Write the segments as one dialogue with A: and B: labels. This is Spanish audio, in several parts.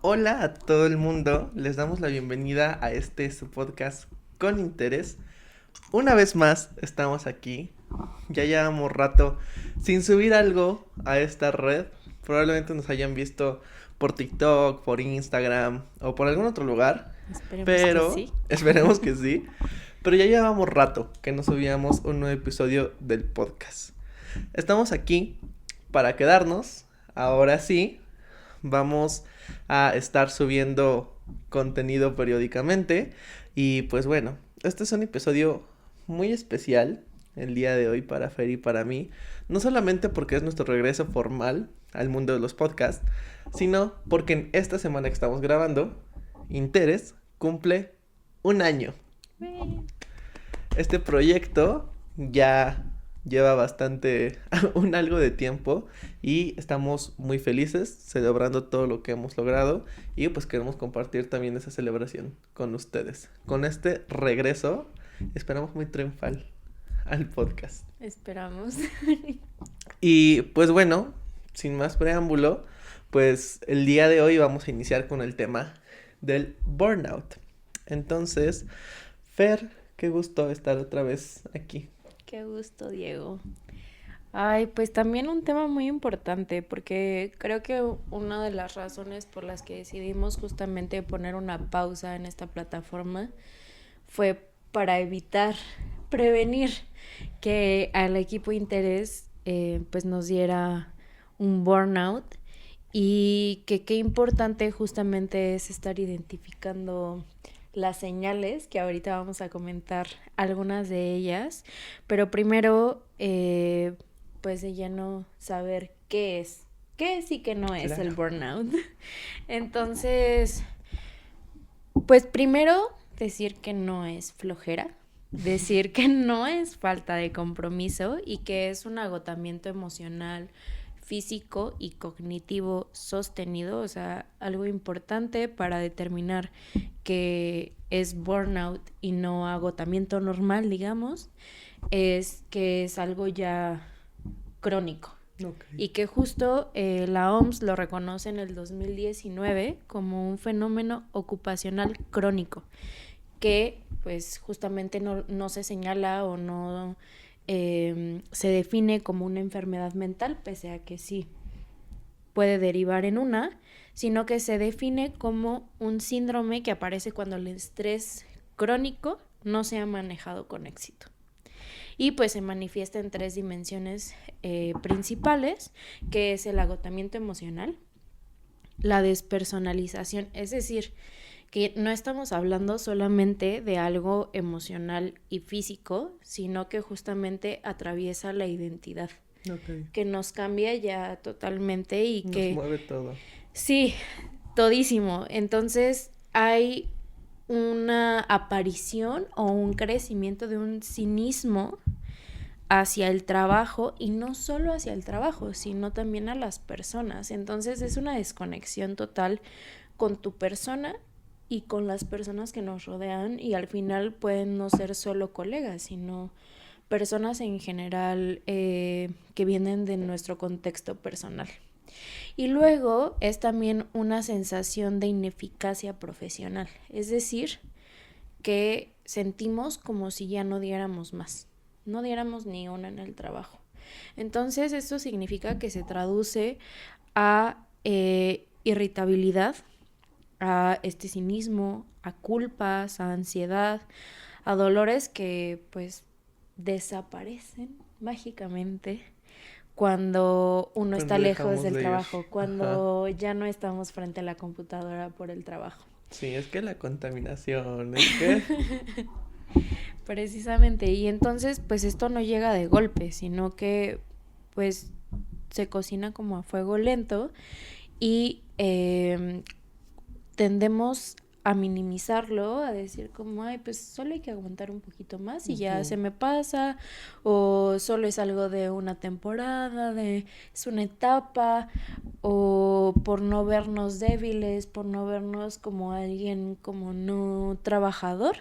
A: Hola a todo el mundo, les damos la bienvenida a su podcast con interés. Una vez más estamos aquí, ya llevamos rato sin subir algo a esta red. Probablemente nos hayan visto por TikTok, por Instagram o por algún otro lugar,
B: Esperemos que
A: pero
B: sí.
A: esperemos que sí. Pero ya llevamos rato que no subíamos un nuevo episodio del podcast. Estamos aquí para quedarnos, ahora sí. Vamos a estar subiendo contenido periódicamente. Y pues bueno, este es un episodio muy especial el día de hoy para Fer y para mí. No solamente porque es nuestro regreso formal al mundo de los podcasts, sino porque en esta semana que estamos grabando, Interes cumple un año. Este proyecto ya lleva bastante, un algo de tiempo y estamos muy felices celebrando todo lo que hemos logrado y pues queremos compartir también esa celebración con ustedes. Con este regreso esperamos muy triunfal al podcast.
B: Esperamos.
A: Y pues bueno, sin más preámbulo, pues el día de hoy vamos a iniciar con el tema del burnout. Entonces, Fer, qué gusto estar otra vez aquí.
B: Qué gusto, Diego. Ay, pues también un tema muy importante porque creo que una de las razones por las que decidimos justamente poner una pausa en esta plataforma fue para evitar, prevenir que al equipo Interés pues nos diera un burnout y que qué importante justamente es estar identificando las señales, que ahorita vamos a comentar algunas de ellas, pero primero pues de lleno saber qué es y qué no es
A: Claro.
B: el burnout. Entonces, pues primero decir que no es flojera, decir que no es falta de compromiso y que es un agotamiento emocional, físico y cognitivo sostenido, o sea, algo importante para determinar que es burnout y no agotamiento normal, digamos, es que es algo ya crónico.
A: Okay.
B: Y que justo la OMS lo reconoce en el 2019 como un fenómeno ocupacional crónico, que pues justamente no se señala o no se define como una enfermedad mental, pese a que sí puede derivar en una, sino que se define como un síndrome que aparece cuando el estrés crónico no se ha manejado con éxito. Y pues se manifiesta en tres dimensiones principales, que es el agotamiento emocional, la despersonalización, es decir, que no estamos hablando solamente de algo emocional y físico, sino que justamente atraviesa la identidad,
A: Okay.
B: que nos cambia ya totalmente y
A: Nos
B: que
A: mueve todo.
B: sí, todísimo. Entonces hay una aparición o un crecimiento de un cinismo hacia el trabajo y no solo hacia el trabajo, sino también a las personas. Entonces es una desconexión total con tu persona y con las personas que nos rodean y al final pueden no ser solo colegas, sino personas en general que vienen de nuestro contexto personal. Y luego es también una sensación de ineficacia profesional, es decir, que sentimos como si ya no diéramos más, no diéramos ni una en el trabajo. Entonces esto significa que se traduce a irritabilidad, a este cinismo, a culpas, a ansiedad, a dolores que pues desaparecen mágicamente cuando uno está
A: Cuando
B: lejos
A: dejamos
B: del
A: de ir.
B: trabajo,
A: Ajá.
B: cuando ya no estamos frente a la computadora por el trabajo.
A: Sí, es que la contaminación, es que...
B: Precisamente, y entonces pues esto no llega de golpe, sino que pues se cocina como a fuego lento y tendemos a minimizarlo, a decir como, ay, pues solo hay que aguantar un poquito más y ya
A: Ujú.
B: se me pasa, o solo es algo de una temporada, es una etapa, o por no vernos débiles, por no vernos como alguien como no trabajador,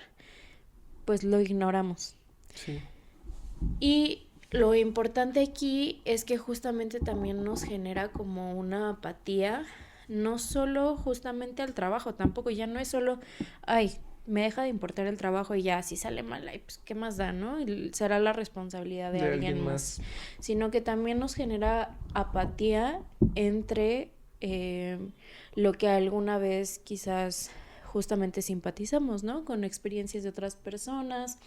B: pues lo ignoramos.
A: Sí.
B: Y lo importante aquí es que justamente también nos genera como una apatía no solo justamente al trabajo, tampoco ya no es solo, ay, me deja de importar el trabajo y ya, si sale mal, ay, pues qué más da, ¿no? Será la responsabilidad de alguien más, sino que también nos genera apatía entre lo que alguna vez quizás justamente simpatizamos, ¿no? Con experiencias de otras personas,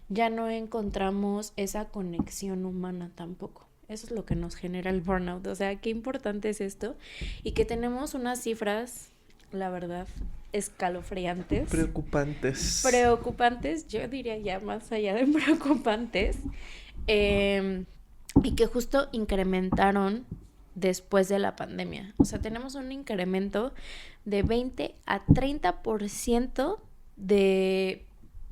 B: ya no encontramos esa conexión humana tampoco. Eso es lo que nos genera el burnout. O sea, qué importante es esto. Y que tenemos unas cifras, la verdad, escalofriantes. Preocupantes, yo diría ya más allá de preocupantes. Y que justo incrementaron después de la pandemia. O sea, tenemos un incremento de 20 a 30% de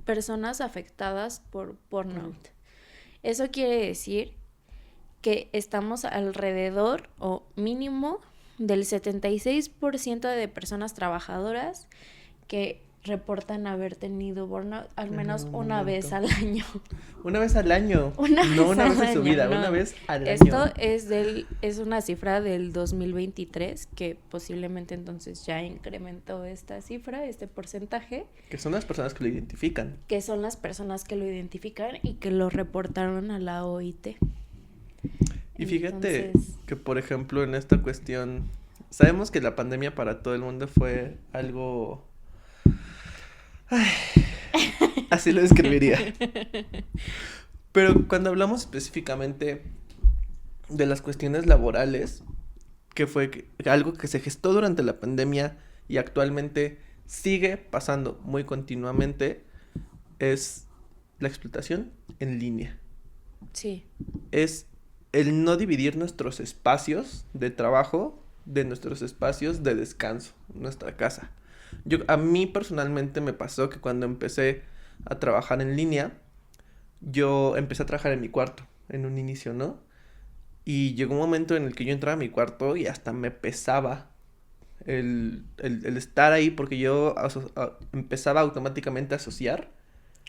B: personas afectadas por burnout. Eso quiere decir que estamos alrededor o mínimo del 76% de personas trabajadoras que reportan haber tenido burnout al menos una vez al año.
A: ¿Una vez al año?
B: No una vez en su vida,
A: una vez al año.
B: Esto es una cifra del 2023 que posiblemente entonces ya incrementó esta cifra, este porcentaje.
A: Que son las personas que lo identifican.
B: Que son las personas que lo identifican y que lo reportaron a la OIT.
A: Y fíjate que, por ejemplo, en esta cuestión, sabemos que la pandemia para todo el mundo fue algo... Ay, así lo describiría. Pero cuando hablamos específicamente de las cuestiones laborales, que fue algo que se gestó durante la pandemia y actualmente sigue pasando muy continuamente, es la explotación en línea.
B: Sí.
A: Es el no dividir nuestros espacios de trabajo de nuestros espacios de descanso, nuestra casa. A mí personalmente me pasó que cuando empecé a trabajar en línea, yo empecé a trabajar en mi cuarto, en un inicio, ¿no? Y llegó un momento en el que yo entraba a mi cuarto y hasta me pesaba el estar ahí porque yo empezaba automáticamente a asociar.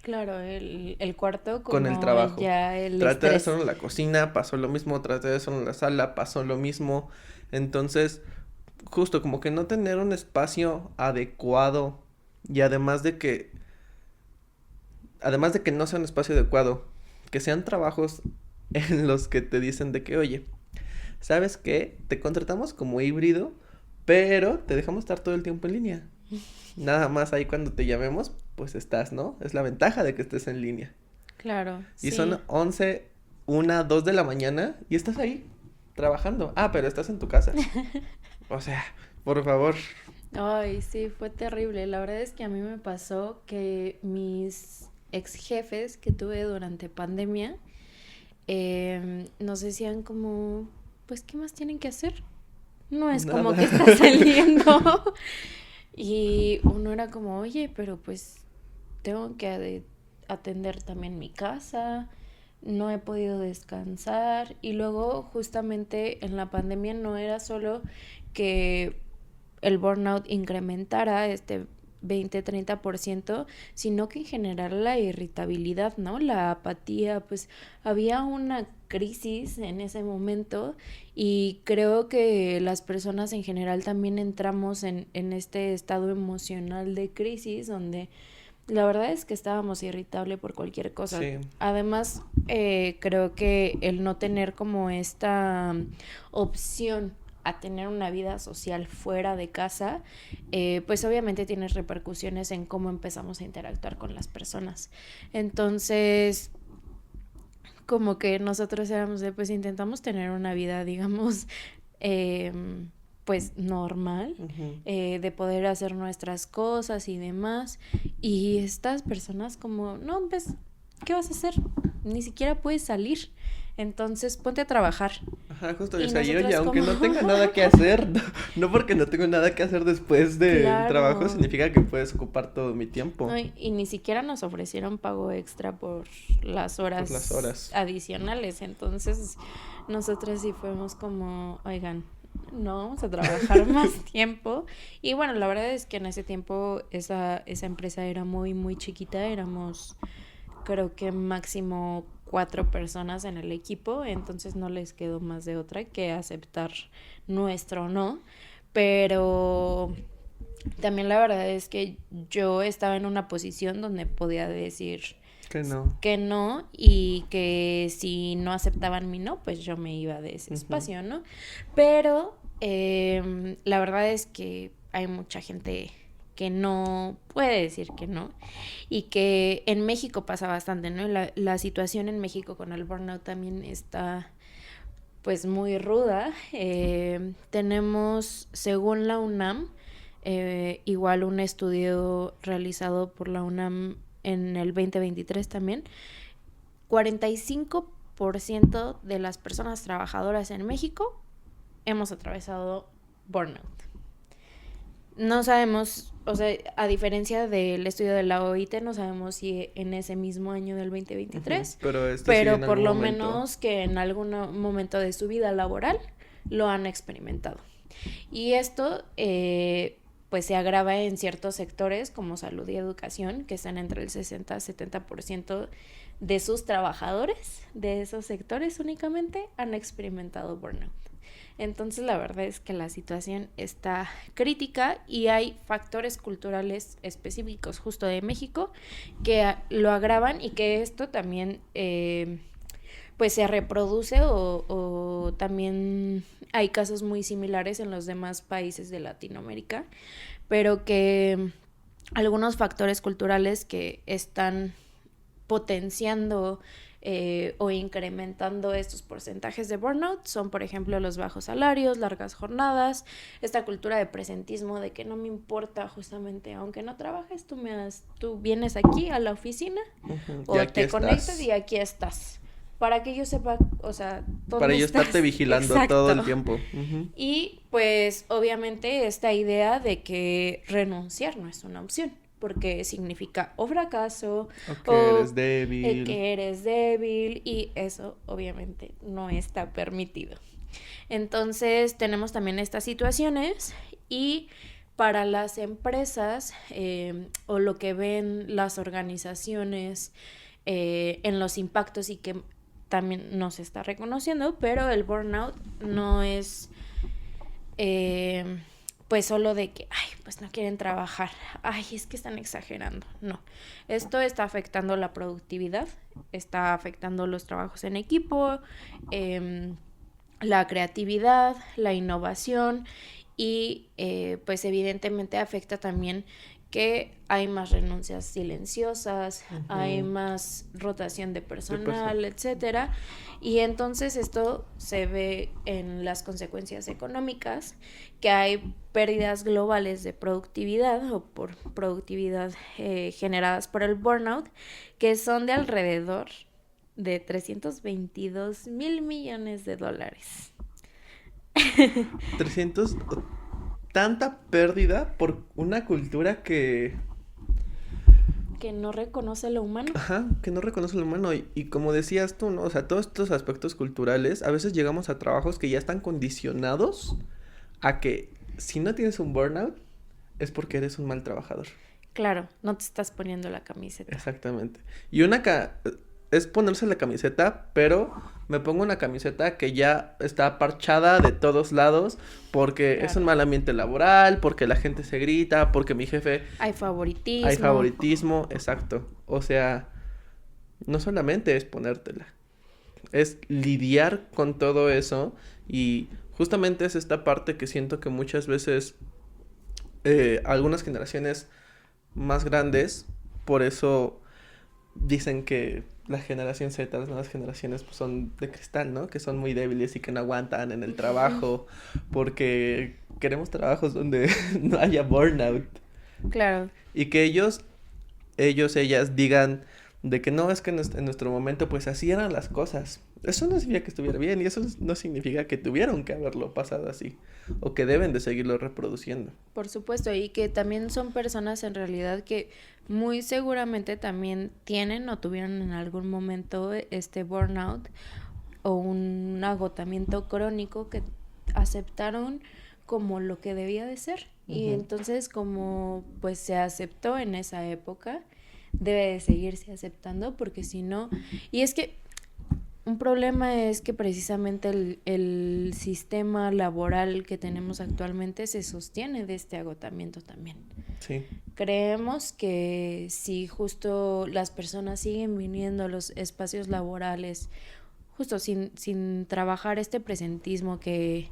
B: Claro, el cuarto
A: con el trabajo.
B: Ya el
A: traté de hacerlo en la cocina, pasó lo mismo, traté de hacerlo en la sala, pasó lo mismo. Entonces, justo como que no tener un espacio adecuado y además de que no sea un espacio adecuado, que sean trabajos en los que te dicen de que, oye, ¿sabes qué? Te contratamos como híbrido, pero te dejamos estar todo el tiempo en línea. Nada más ahí cuando te llamemos, pues estás, ¿no? Es la ventaja de que estés en línea.
B: Claro,
A: y son 11, 1, 2 de la mañana y estás ahí trabajando. Ah, pero estás en tu casa. O sea, por favor.
B: Ay, sí, fue terrible. La verdad es que a mí me pasó que mis ex jefes que tuve durante pandemia nos decían como, pues, ¿qué más tienen que hacer? No es
A: Nada.
B: como que está saliendo. Y uno era como, oye, pero pues tengo que atender también mi casa, no he podido descansar. Y luego justamente en la pandemia no era solo que el burnout incrementara 20-30%, sino que en general la irritabilidad, ¿no? La apatía, pues había una crisis en ese momento y creo que las personas en general también entramos en este estado emocional de crisis donde la verdad es que estábamos irritables por cualquier cosa.
A: Sí.
B: Además, creo que el no tener como esta opción a tener una vida social fuera de casa, pues obviamente tiene repercusiones en cómo empezamos a interactuar con las personas. Entonces, como que nosotros éramos pues intentamos tener una vida, digamos, pues normal, de poder hacer nuestras cosas y demás. Y estas personas como, no, pues, ¿qué vas a hacer? Ni siquiera puedes salir. Entonces, ponte a trabajar.
A: Ajá, justo, o sea, y oye, aunque no tenga nada que hacer, no porque no tengo nada que hacer después del trabajo, significa que puedes ocupar todo mi tiempo.
B: No, y ni siquiera nos ofrecieron pago extra por las horas adicionales. Entonces, nosotros sí fuimos como, oigan, no vamos a trabajar más tiempo. Y bueno, la verdad es que en ese tiempo esa empresa era muy, muy chiquita. Éramos, creo que máximo 4 personas en el equipo, entonces no les quedó más de otra que aceptar nuestro no, pero también la verdad es que yo estaba en una posición donde podía decir que no, y que si no aceptaban mi no, pues yo me iba de ese espacio, ¿no? Pero la verdad es que hay mucha gente que no puede decir que no, y que en México pasa bastante, ¿no? La situación en México con el burnout también está pues muy ruda. Tenemos, según la UNAM, igual un estudio realizado por la UNAM en el 2023 también, 45% de las personas trabajadoras en México hemos atravesado burnout. No sabemos, o sea, a diferencia del estudio de la OIT, no sabemos si en ese mismo año del 2023, pero por lo menos que en algún momento de su vida laboral lo han experimentado. Y esto pues se agrava en ciertos sectores como salud y educación, que están entre el 60-70% de sus trabajadores de esos sectores únicamente han experimentado burnout. Entonces la verdad es que la situación está crítica y hay factores culturales específicos justo de México que lo agravan, y que esto también pues se reproduce o también hay casos muy similares en los demás países de Latinoamérica, pero que algunos factores culturales que están potenciando o incrementando estos porcentajes de burnout son, por ejemplo, los bajos salarios, largas jornadas, esta cultura de presentismo de que no me importa, justamente, aunque no trabajes, tú vienes aquí a la oficina o te conectas y aquí estás. Para que yo sepa, o sea,
A: para yo estarte vigilando todo el tiempo.
B: Y pues obviamente esta idea de que renunciar no es una opción, porque significa o fracaso
A: o
B: que eres débil, y eso obviamente no está permitido. Entonces tenemos también estas situaciones, y para las empresas o lo que ven las organizaciones en los impactos, y que también no se está reconociendo, pero el burnout no es pues solo de que, pues no quieren trabajar, es que están exagerando. No, esto está afectando la productividad, está afectando los trabajos en equipo, la creatividad, la innovación, y pues evidentemente afecta también que hay más renuncias silenciosas, hay más rotación de personal, etcétera, y entonces esto se ve en las consecuencias económicas, que hay pérdidas globales de productividad o por productividad generadas por el burnout, que son de alrededor de 322,000 millones de dólares.
A: 300... tanta pérdida por una cultura que
B: no reconoce lo humano.
A: Que no reconoce lo humano. Y como decías tú, ¿no? O sea, todos estos aspectos culturales, a veces llegamos a trabajos que ya están condicionados a que si no tienes un burnout es porque eres un mal trabajador.
B: Claro, no te estás poniendo la camiseta.
A: Exactamente. Y es ponerse la camiseta, pero me pongo una camiseta que ya está parchada de todos lados, porque es un mal ambiente laboral, porque la gente se grita, porque mi jefe...
B: Hay favoritismo,
A: exacto. O sea, no solamente es ponértela, es lidiar con todo eso, y justamente es esta parte que siento que muchas veces algunas generaciones más grandes, por eso dicen que la generación Z, las nuevas generaciones, pues son de cristal, ¿no? Que son muy débiles y que no aguantan en el trabajo, porque queremos trabajos donde no haya burnout.
B: Claro.
A: Y que ellas digan de que no, es que en nuestro momento pues así eran las cosas. Eso no significa que estuviera bien, y eso no significa que tuvieron que haberlo pasado así, o que deben de seguirlo reproduciendo.
B: Por supuesto, y que también son personas en realidad que muy seguramente también tienen o tuvieron en algún momento este burnout o un agotamiento crónico que aceptaron como lo que debía de ser. Y entonces, como pues se aceptó en esa época, debe de seguirse aceptando, porque si no... Y es que un problema es que precisamente el sistema laboral que tenemos actualmente se sostiene de este agotamiento también.
A: Sí.
B: Creemos que si justo las personas siguen viniendo a los espacios laborales, justo sin trabajar este presentismo que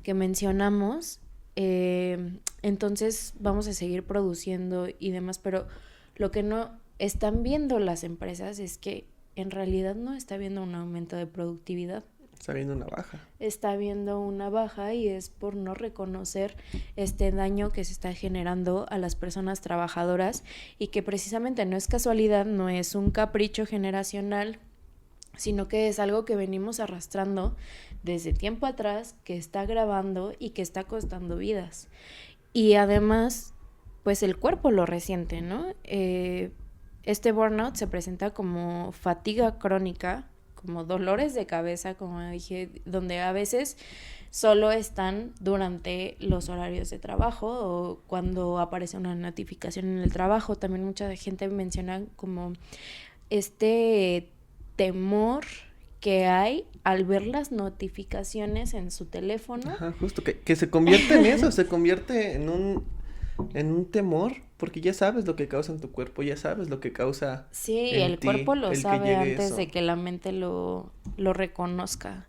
B: mencionamos, entonces vamos a seguir produciendo y demás, pero lo que no están viendo las empresas es que en realidad no está habiendo un aumento de productividad.
A: Está habiendo una baja.
B: Está habiendo una baja y es por no reconocer este daño que se está generando a las personas trabajadoras y que precisamente no es casualidad, no es un capricho generacional, sino que es algo que venimos arrastrando desde tiempo atrás, que está agravando y que está costando vidas. Y además, pues el cuerpo lo resiente, ¿no? Este burnout se presenta como fatiga crónica, como dolores de cabeza, como dije, donde a veces solo están durante los horarios de trabajo o cuando aparece una notificación en el trabajo. También mucha gente menciona como este temor que hay al ver las notificaciones en su teléfono.
A: Ajá, justo, que se convierte en eso, se convierte en un temor, porque ya sabes lo que causa en tu cuerpo, ya sabes lo que causa
B: Sí,
A: en
B: el
A: ti,
B: cuerpo lo sabe antes
A: eso.
B: de que la mente lo reconozca.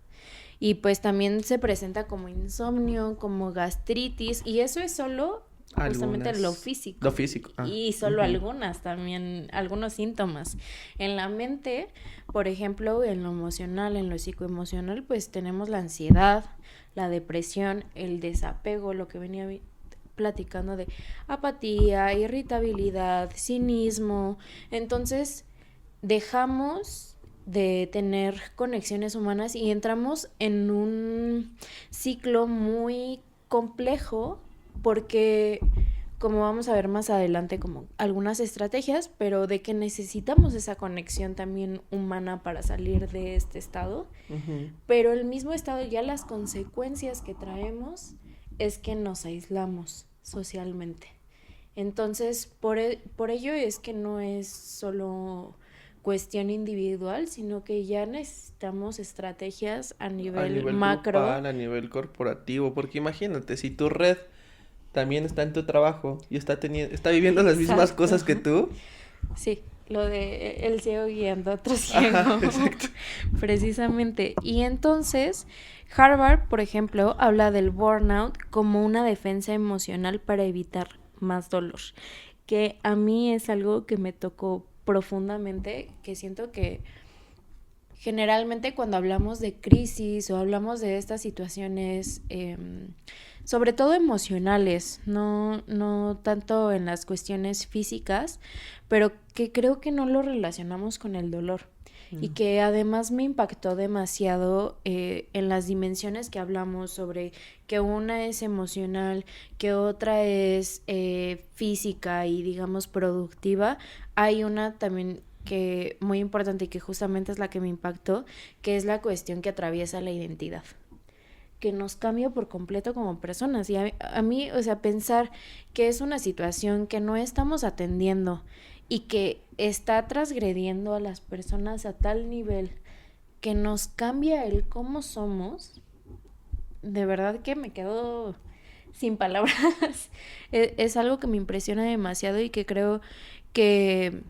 B: Y pues también se presenta como insomnio, como gastritis, y eso es solo justamente lo físico.
A: Lo físico.
B: Y solo algunas también, algunos síntomas. En la mente, por ejemplo, en lo emocional, en lo psicoemocional, pues tenemos la ansiedad, la depresión, el desapego, lo que venía platicando de apatía, irritabilidad, cinismo. Entonces, dejamos de tener conexiones humanas y entramos en un ciclo muy complejo porque, como vamos a ver más adelante, como algunas estrategias, pero de que necesitamos esa conexión también humana para salir de este estado. Pero el mismo estado, ya las consecuencias que traemos es que nos aislamos socialmente. Entonces, por ello es que no es solo cuestión individual, sino que ya necesitamos estrategias a nivel macro.
A: Grupal, a nivel corporativo, porque imagínate, si tu red también está en tu trabajo y está viviendo las mismas cosas que tú.
B: Sí, lo de el ciego guiando a otro ciego. Ajá,
A: exacto.
B: Precisamente. Y entonces, Harvard, por ejemplo, habla del burnout como una defensa emocional para evitar más dolor, que a mí es algo que me tocó profundamente, que siento que generalmente cuando hablamos de crisis o hablamos de estas situaciones, sobre todo emocionales, no tanto en las cuestiones físicas, pero que creo que no lo relacionamos con el dolor. Y que además me impactó demasiado en las dimensiones que hablamos sobre que una es emocional, que otra es física y digamos productiva. Hay una también que muy importante y que justamente es la que me impactó, que es la cuestión que atraviesa la identidad, que nos cambia por completo como personas. Y a mí, o sea, pensar que es una situación que no estamos atendiendo y que está transgrediendo a las personas a tal nivel que nos cambia el cómo somos, de verdad que me quedo sin palabras. Es algo que me impresiona demasiado y que creo que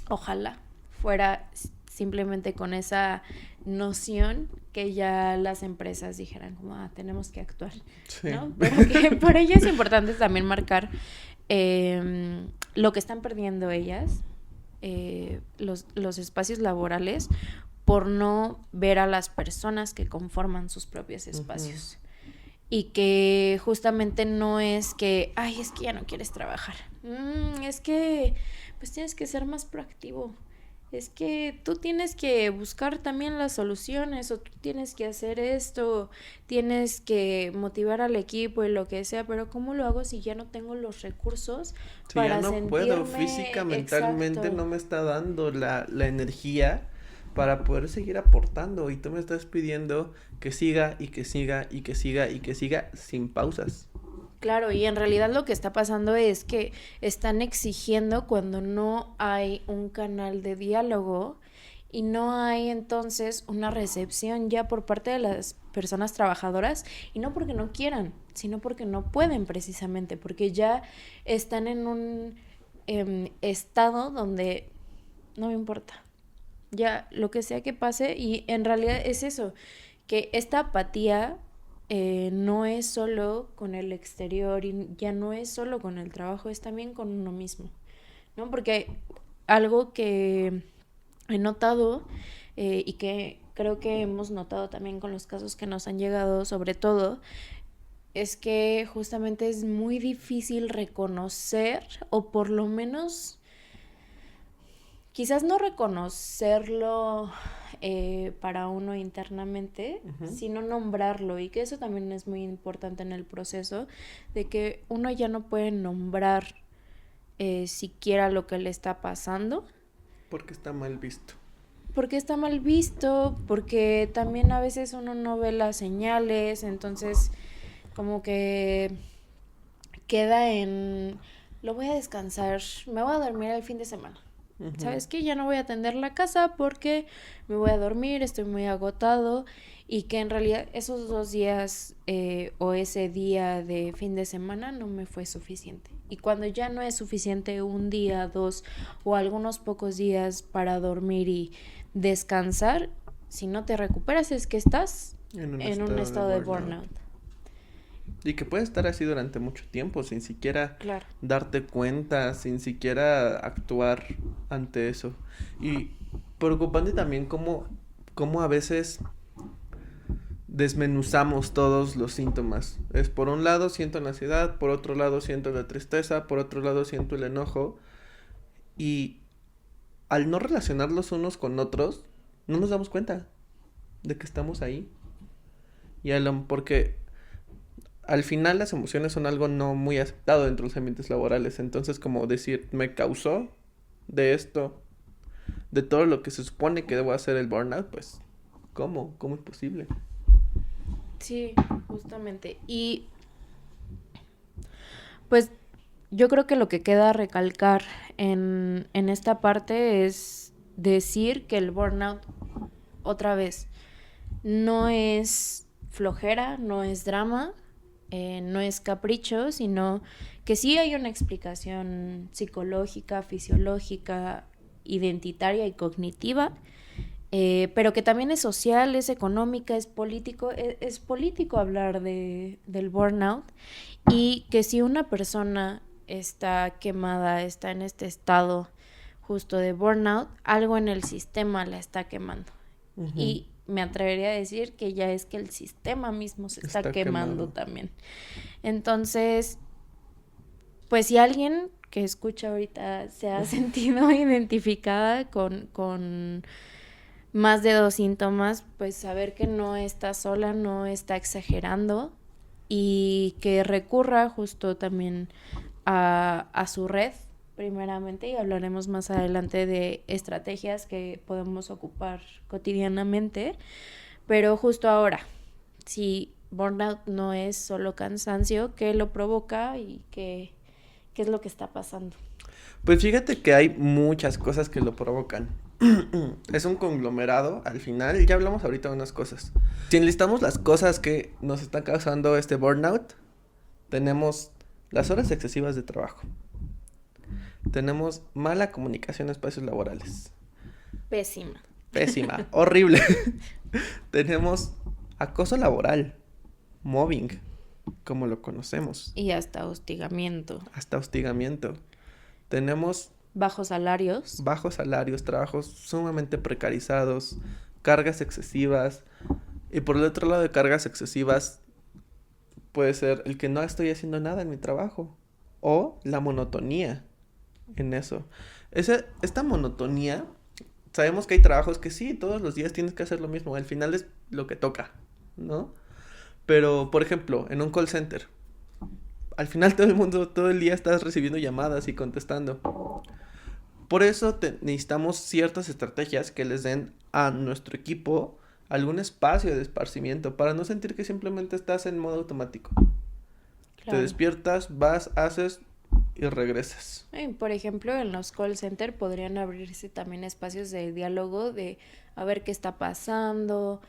B: ojalá fuera simplemente con esa noción que ya las empresas dijeran como, tenemos que actuar, sí, ¿no? Pero que por ello es importante también marcar lo que están perdiendo ellas, los espacios laborales, por no ver a las personas que conforman sus propios espacios. Y que justamente no es que, es que ya no quieres trabajar. Es que pues tienes que ser más proactivo. Es que tú tienes que buscar también las soluciones, o tú tienes que hacer esto, tienes que motivar al equipo y lo que sea, pero ¿cómo lo hago si ya no tengo los recursos para sentirme?
A: Ya no puedo, física, mentalmente. Exacto. No me está dando la energía para poder seguir aportando, y tú me estás pidiendo que siga y que siga y que siga y que siga sin pausas.
B: Claro, y en realidad lo que está pasando es que están exigiendo cuando no hay un canal de diálogo y no hay entonces una recepción ya por parte de las personas trabajadoras, y no porque no quieran, sino porque no pueden precisamente, porque ya están en un estado donde no me importa, ya lo que sea que pase. Y en realidad es eso, que esta apatía no es solo con el exterior y ya no es solo con el trabajo, es también con uno mismo, ¿no? Porque algo que he notado y que creo que hemos notado también con los casos que nos han llegado, sobre todo, es que justamente es muy difícil reconocer, o por lo menos quizás no reconocerlo para uno internamente, sino nombrarlo, y que eso también es muy importante en el proceso, de que uno ya no puede nombrar siquiera lo que le está pasando.
A: Porque está mal visto.
B: Porque está mal visto, porque también a veces uno no ve las señales, entonces como que queda en, lo voy a descansar, me voy a dormir el fin de semana. ¿Sabes qué? Ya no voy a atender la casa porque me voy a dormir, estoy muy agotado, y que en realidad esos 2 días o ese día de fin de semana no me fue suficiente. Y cuando ya no es suficiente un día, 2 o algunos pocos días para dormir y descansar, si no te recuperas es que estás en un estado de burnout.
A: Y que puede estar así durante mucho tiempo, sin siquiera
B: Claro.
A: darte cuenta, sin siquiera actuar ante eso. Y preocupante también cómo a veces desmenuzamos todos los síntomas. Es por un lado siento la ansiedad, por otro lado siento la tristeza, por otro lado siento el enojo. Y al no relacionarlos unos con otros, no nos damos cuenta de que estamos ahí. Porque al final las emociones son algo no muy aceptado dentro de los ambientes laborales. Entonces, como decir, me causó de esto, de todo lo que se supone que debo hacer el burnout, pues, ¿cómo? ¿Cómo es posible?
B: Sí, justamente. Y pues yo creo que lo que queda recalcar en esta parte es decir que el burnout, otra vez, no es flojera, no es drama, no es capricho, sino que sí hay una explicación psicológica, fisiológica, identitaria y cognitiva, pero que también es social, es económica, es político. Es político hablar del burnout, y que si una persona está quemada, está en este estado justo de burnout, algo en el sistema la está quemando. Y me atrevería a decir que ya es que el sistema mismo se está quemando también. Entonces, pues si alguien que escucha ahorita se ha sentido identificada con más de 2 síntomas, pues saber que no está sola, no está exagerando, y que recurra justo también a su red primeramente, y hablaremos más adelante de estrategias que podemos ocupar cotidianamente. Pero justo ahora, si burnout no es solo cansancio, ¿qué lo provoca y qué es lo que está pasando?
A: Pues fíjate que hay muchas cosas que lo provocan. Es un conglomerado al final. Ya hablamos ahorita de unas cosas. Si enlistamos las cosas que nos están causando este burnout, tenemos las horas excesivas de trabajo. Tenemos mala comunicación en espacios laborales. Pésima, horrible. Tenemos acoso laboral, mobbing, como lo conocemos.
B: Y hasta hostigamiento.
A: Tenemos
B: bajos salarios,
A: trabajos sumamente precarizados, cargas excesivas. Y por el otro lado de cargas excesivas puede ser el que no estoy haciendo nada en mi trabajo, o la monotonía en eso. Esta monotonía, sabemos que hay trabajos que sí, todos los días tienes que hacer lo mismo, al final es lo que toca, ¿no? Pero, por ejemplo, en un call center, al final todo el día estás recibiendo llamadas y contestando. Por eso necesitamos ciertas estrategias que les den a nuestro equipo algún espacio de esparcimiento para no sentir que simplemente estás en modo automático. Claro. Te despiertas, vas, haces y regresas.
B: Por ejemplo, en los call center podrían abrirse también espacios de diálogo de a ver qué está pasando.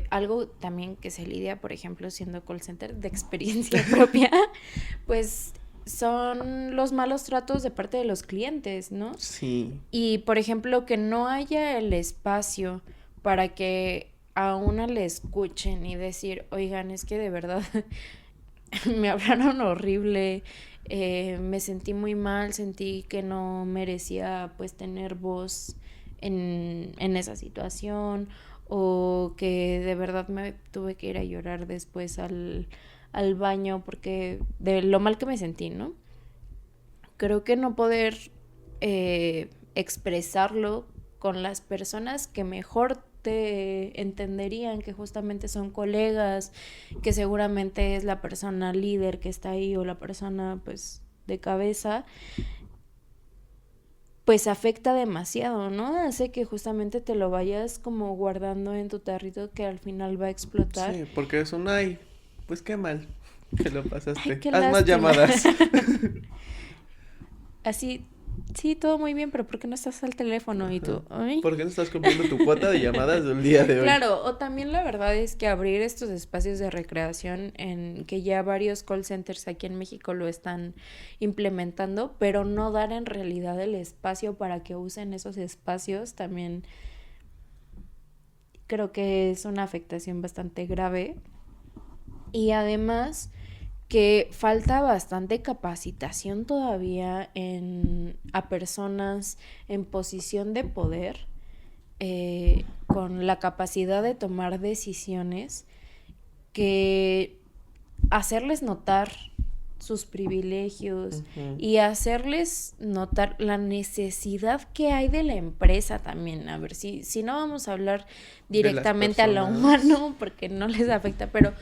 B: Algo también que se lidia, por ejemplo, siendo call center de experiencia propia, pues son los malos tratos de parte de los clientes, ¿no?
A: Sí.
B: Y, por ejemplo, que no haya el espacio para que a una le escuchen y decir, oigan, es que de verdad me hablaron horrible, me sentí muy mal, sentí que no merecía pues tener voz en esa situación, o que de verdad me tuve que ir a llorar después al baño porque de lo mal que me sentí, ¿no? Creo que no poder expresarlo con las personas que mejor te entenderían, que justamente son colegas, que seguramente es la persona líder que está ahí o la persona pues de cabeza, pues afecta demasiado, ¿no? Hace que justamente te lo vayas como guardando en tu tarrito que al final va a explotar.
A: Sí, porque es un ay, pues qué mal que lo pasaste.
B: Ay, qué
A: Haz más
B: lástima.
A: llamadas.
B: Así, sí, todo muy bien, pero ¿por qué no estás al teléfono? Y tú, ay.
A: ¿Por qué no estás cumpliendo tu cuota de llamadas del día de hoy?
B: Claro, o también la verdad es que abrir estos espacios de recreación en que ya varios call centers aquí en México lo están implementando, pero no dar en realidad el espacio para que usen esos espacios también creo que es una afectación bastante grave. Y además que falta bastante capacitación todavía a personas en posición de poder, con la capacidad de tomar decisiones, que hacerles notar sus privilegios y hacerles notar la necesidad que hay de la empresa también. A ver, si no vamos a hablar directamente a lo humano porque no les afecta, pero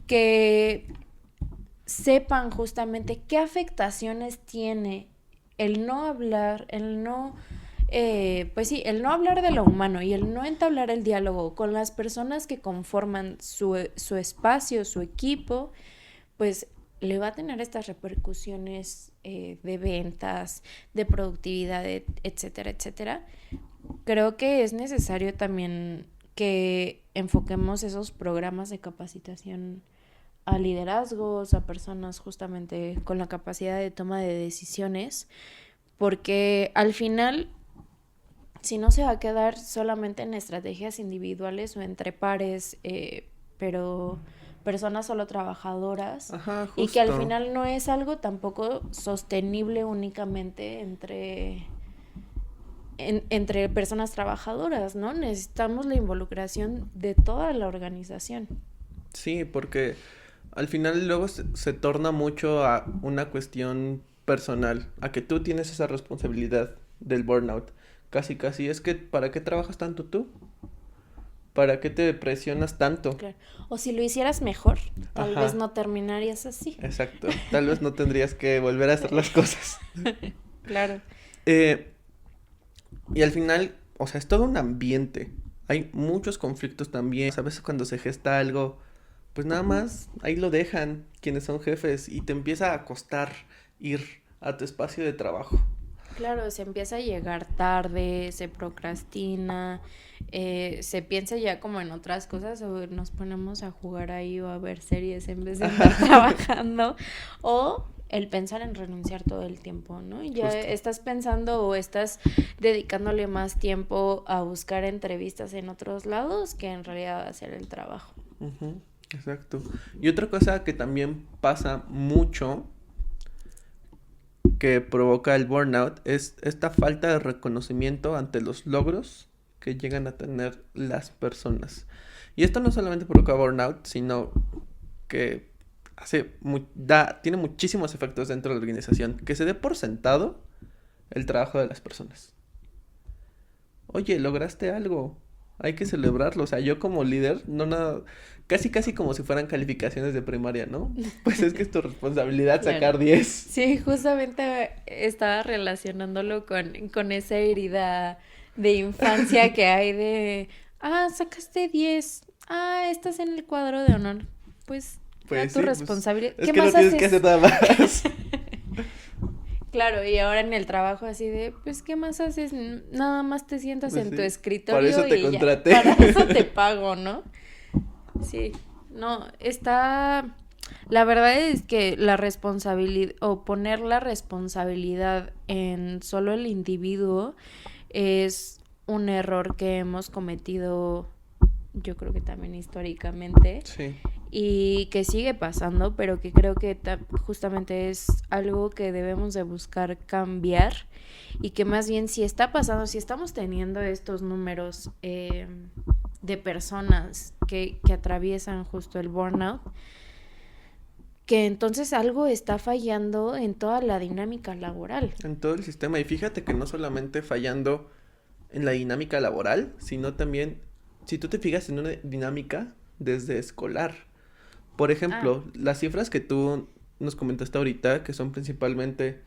B: que sepan justamente qué afectaciones tiene el no hablar, el no hablar de lo humano y el no entablar el diálogo con las personas que conforman su espacio, su equipo, pues le va a tener estas repercusiones de ventas, de productividad, etcétera, etcétera. Creo que es necesario también que enfoquemos esos programas de capacitación a liderazgos, a personas justamente con la capacidad de toma de decisiones, porque al final, si no se va a quedar solamente en estrategias individuales o entre pares, pero personas solo trabajadoras.
A: Ajá,
B: y que al final no es algo tampoco sostenible únicamente entre personas trabajadoras, ¿no? Necesitamos la involucración de toda la organización.
A: Sí, porque al final luego se torna mucho a una cuestión personal, a que tú tienes esa responsabilidad del burnout. Casi es que ¿para qué trabajas tanto tú? ¿Para qué te presionas tanto?
B: Claro. O si lo hicieras mejor, tal vez no terminarías así.
A: Exacto, tal vez no tendrías que volver a hacer las cosas.
B: Claro.
A: Y al final, o sea, es todo un ambiente. Hay muchos conflictos también. A veces cuando se gesta algo, pues nada más ahí lo dejan quienes son jefes y te empieza a costar ir a tu espacio de trabajo.
B: Claro, se empieza a llegar tarde, se procrastina, se piensa ya como en otras cosas, o nos ponemos a jugar ahí o a ver series en vez de estar trabajando, o el pensar en renunciar todo el tiempo, ¿no? Ya justo estás pensando o estás dedicándole más tiempo a buscar entrevistas en otros lados que en realidad hacer el trabajo.
A: Uh-huh, exacto. Y otra cosa que también pasa mucho, que provoca el burnout, es esta falta de reconocimiento ante los logros que llegan a tener las personas. Y esto no solamente provoca burnout, sino que tiene muchísimos efectos dentro de la organización. Que se dé por sentado el trabajo de las personas. Oye, lograste algo, hay que celebrarlo. O sea, yo como líder, casi como si fueran calificaciones de primaria, ¿no? Pues es que es tu responsabilidad sacar 10.
B: Sí, justamente estaba relacionándolo con esa herida de infancia que hay de, sacaste 10, estás en el cuadro de honor. Pues tu responsabilidad.
A: Pues, ¿qué más no tienes que hacer nada más.
B: Claro, y ahora en el trabajo así de, pues, ¿qué más haces? Nada más te sientas
A: Pues
B: en
A: sí,
B: tu escritorio
A: por eso te
B: y ya,
A: contraté.
B: para eso te pago, ¿no? Sí, no, está... La verdad es que la responsabilidad, o poner la responsabilidad en solo el individuo es un error que hemos cometido, yo creo que también históricamente,
A: Sí.
B: y que sigue pasando, pero que creo que justamente es algo que debemos de buscar cambiar y que más bien si está pasando, si estamos teniendo estos números de personas que atraviesan justo el burnout, que entonces algo está fallando en toda la dinámica laboral.
A: En todo el sistema. Y fíjate que no solamente fallando en la dinámica laboral, sino también, si tú te fijas en una dinámica desde escolar. Por
B: Ah,
A: ejemplo, las cifras que tú nos comentaste ahorita, que son principalmente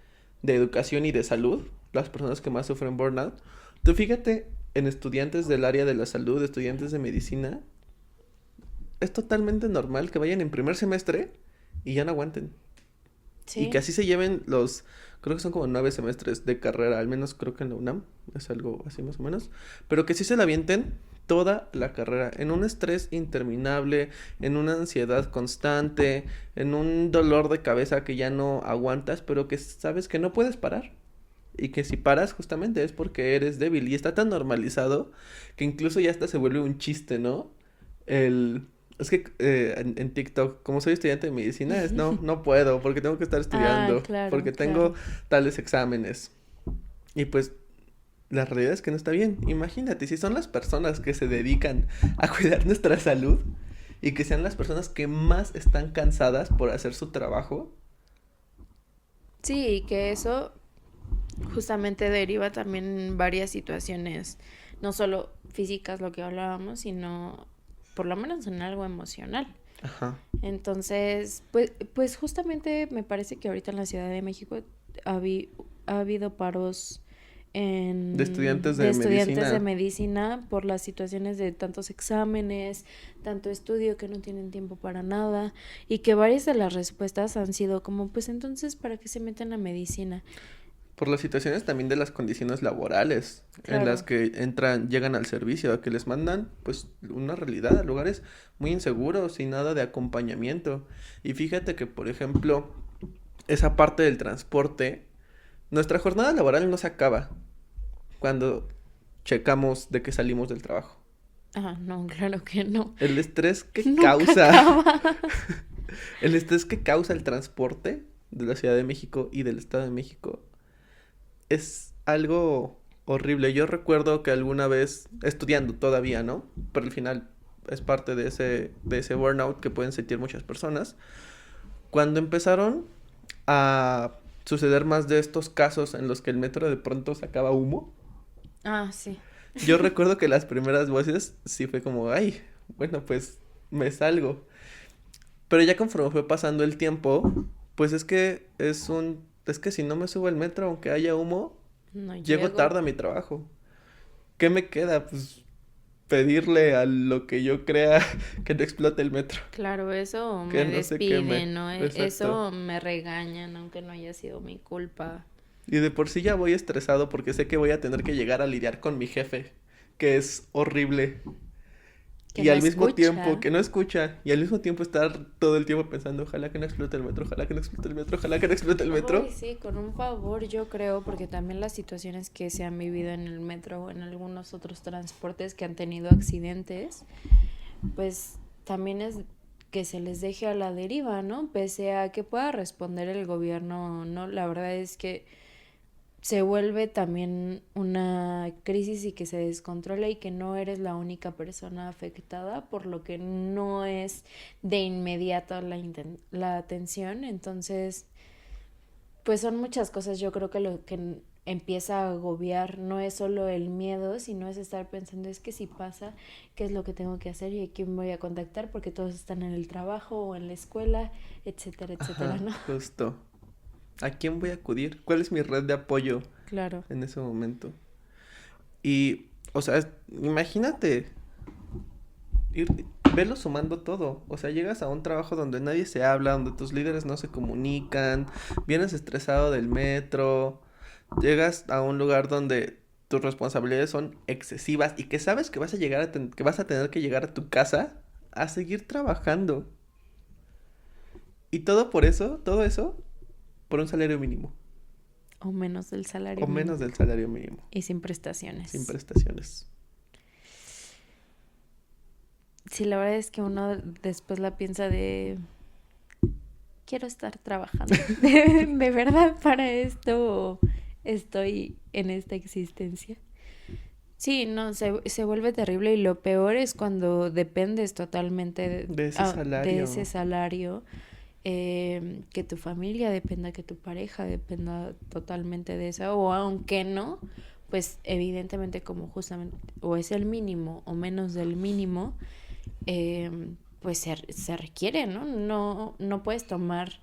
A: de educación y de salud, las personas que más sufren burnout, tú fíjate en estudiantes del área de la salud, estudiantes de medicina, es totalmente normal que vayan en primer semestre y ya no aguanten. Y que
B: sí.
A: así se lleven los, creo que son como 9 semestres de carrera, al menos creo que en la UNAM, es algo así más o menos, pero que sí se la avienten toda la carrera, en un estrés interminable, en una ansiedad constante, en un dolor de cabeza que ya no aguantas, pero que sabes que no puedes parar. Y que si paras justamente es porque eres débil. Y está tan normalizado que incluso ya hasta se vuelve un chiste, ¿no? El... Es que en TikTok, como soy estudiante de medicina, es no puedo, porque tengo que estar
B: Ah,
A: estudiando,
B: claro,
A: porque tengo
B: claro.
A: tales exámenes. Y pues la realidad es que no está bien. Imagínate, si son las personas que se dedican a cuidar nuestra salud y que sean las personas que más están cansadas por hacer su trabajo.
B: Sí, y que eso justamente deriva también en varias situaciones, no solo físicas, lo que hablábamos, sino por lo menos en algo emocional.
A: Ajá.
B: Entonces, pues justamente me parece que ahorita en la Ciudad de México ha habido paros
A: De estudiantes
B: de
A: de
B: estudiantes de
A: medicina.
B: medicina por las situaciones de tantos exámenes, tanto estudio que no tienen tiempo para nada y que varias de las respuestas han sido como, pues entonces, ¿para qué se meten a medicina?
A: Por las situaciones también de las condiciones laborales en las
B: Claro.
A: que entran, llegan al servicio, que les mandan pues una realidad a lugares muy inseguros, sin nada de acompañamiento. Y fíjate que, por ejemplo, esa parte del transporte, nuestra jornada laboral no se acaba cuando checamos de que salimos del trabajo.
B: Ah, no, claro que no.
A: El estrés que
B: Nunca
A: causa,
B: acaba.
A: el estrés que causa el transporte de la Ciudad de México y del Estado de México es algo horrible. Yo recuerdo que alguna vez, estudiando todavía, ¿no? Pero al final es parte de ese burnout que pueden sentir muchas personas. Cuando empezaron a suceder más de estos casos en los que el metro de pronto sacaba humo,
B: Ah, sí.
A: yo recuerdo que las primeras voces sí fue como, ay, bueno, pues me salgo. Pero ya conforme fue pasando el tiempo, pues es que si no me subo al metro, aunque haya humo,
B: No
A: llego
B: llego.
A: tarde a mi trabajo. ¿Qué me queda? Pues pedirle a lo que yo crea que no explote el metro,
B: Claro, eso
A: que
B: me
A: no se queme.
B: despiden, ¿no?
A: Exacto.
B: Eso me regañan, aunque no haya sido mi culpa.
A: Y de por sí ya voy estresado porque sé que voy a tener que llegar a lidiar con mi jefe, que es horrible.
B: Que
A: Y
B: no
A: al mismo tiempo
B: escucha.
A: que no escucha, y al mismo tiempo estar todo el tiempo pensando, ojalá que no explote el metro, ojalá que no explote el metro, ojalá que no explote el
B: Ay,
A: metro.
B: sí, con un favor, yo creo, porque también las situaciones que se han vivido en el metro o en algunos otros transportes que han tenido accidentes, pues también es que se les deje a la deriva, ¿no? Pese a que pueda responder el gobierno o no, la verdad es que se vuelve también una crisis y que se descontrola y que no eres la única persona afectada, por lo que no es de inmediato la atención. Entonces, pues son muchas cosas. Yo creo que lo que empieza a agobiar no es solo el miedo, sino es estar pensando es que si pasa, qué es lo que tengo que hacer y a quién voy a contactar porque todos están en el trabajo o en la escuela, etcétera, etcétera,
A: Ajá,
B: ¿no?
A: justo. ¿A quién voy a acudir? ¿Cuál es mi red de apoyo
B: Claro.
A: en ese momento? Y, o sea, imagínate ir velo sumando todo. O sea, llegas a un trabajo donde nadie se habla, donde tus líderes no se comunican, vienes estresado del metro, llegas a un lugar donde tus responsabilidades son excesivas y que sabes que vas a llegar que vas a tener que llegar a tu casa a seguir trabajando. Y todo eso, por un salario mínimo.
B: O menos del salario
A: O menos del salario mínimo.
B: Y sin prestaciones.
A: Sin prestaciones.
B: Sí, la verdad es que uno después la piensa de... Quiero estar trabajando de verdad para esto o estoy en esta existencia. Sí, no, se vuelve terrible y lo peor es cuando dependes totalmente
A: de ese
B: salario. Que tu familia dependa, que tu pareja dependa totalmente de eso, o aunque no, pues evidentemente como justamente o es el mínimo o menos del mínimo, pues se requiere, ¿no? No puedes tomar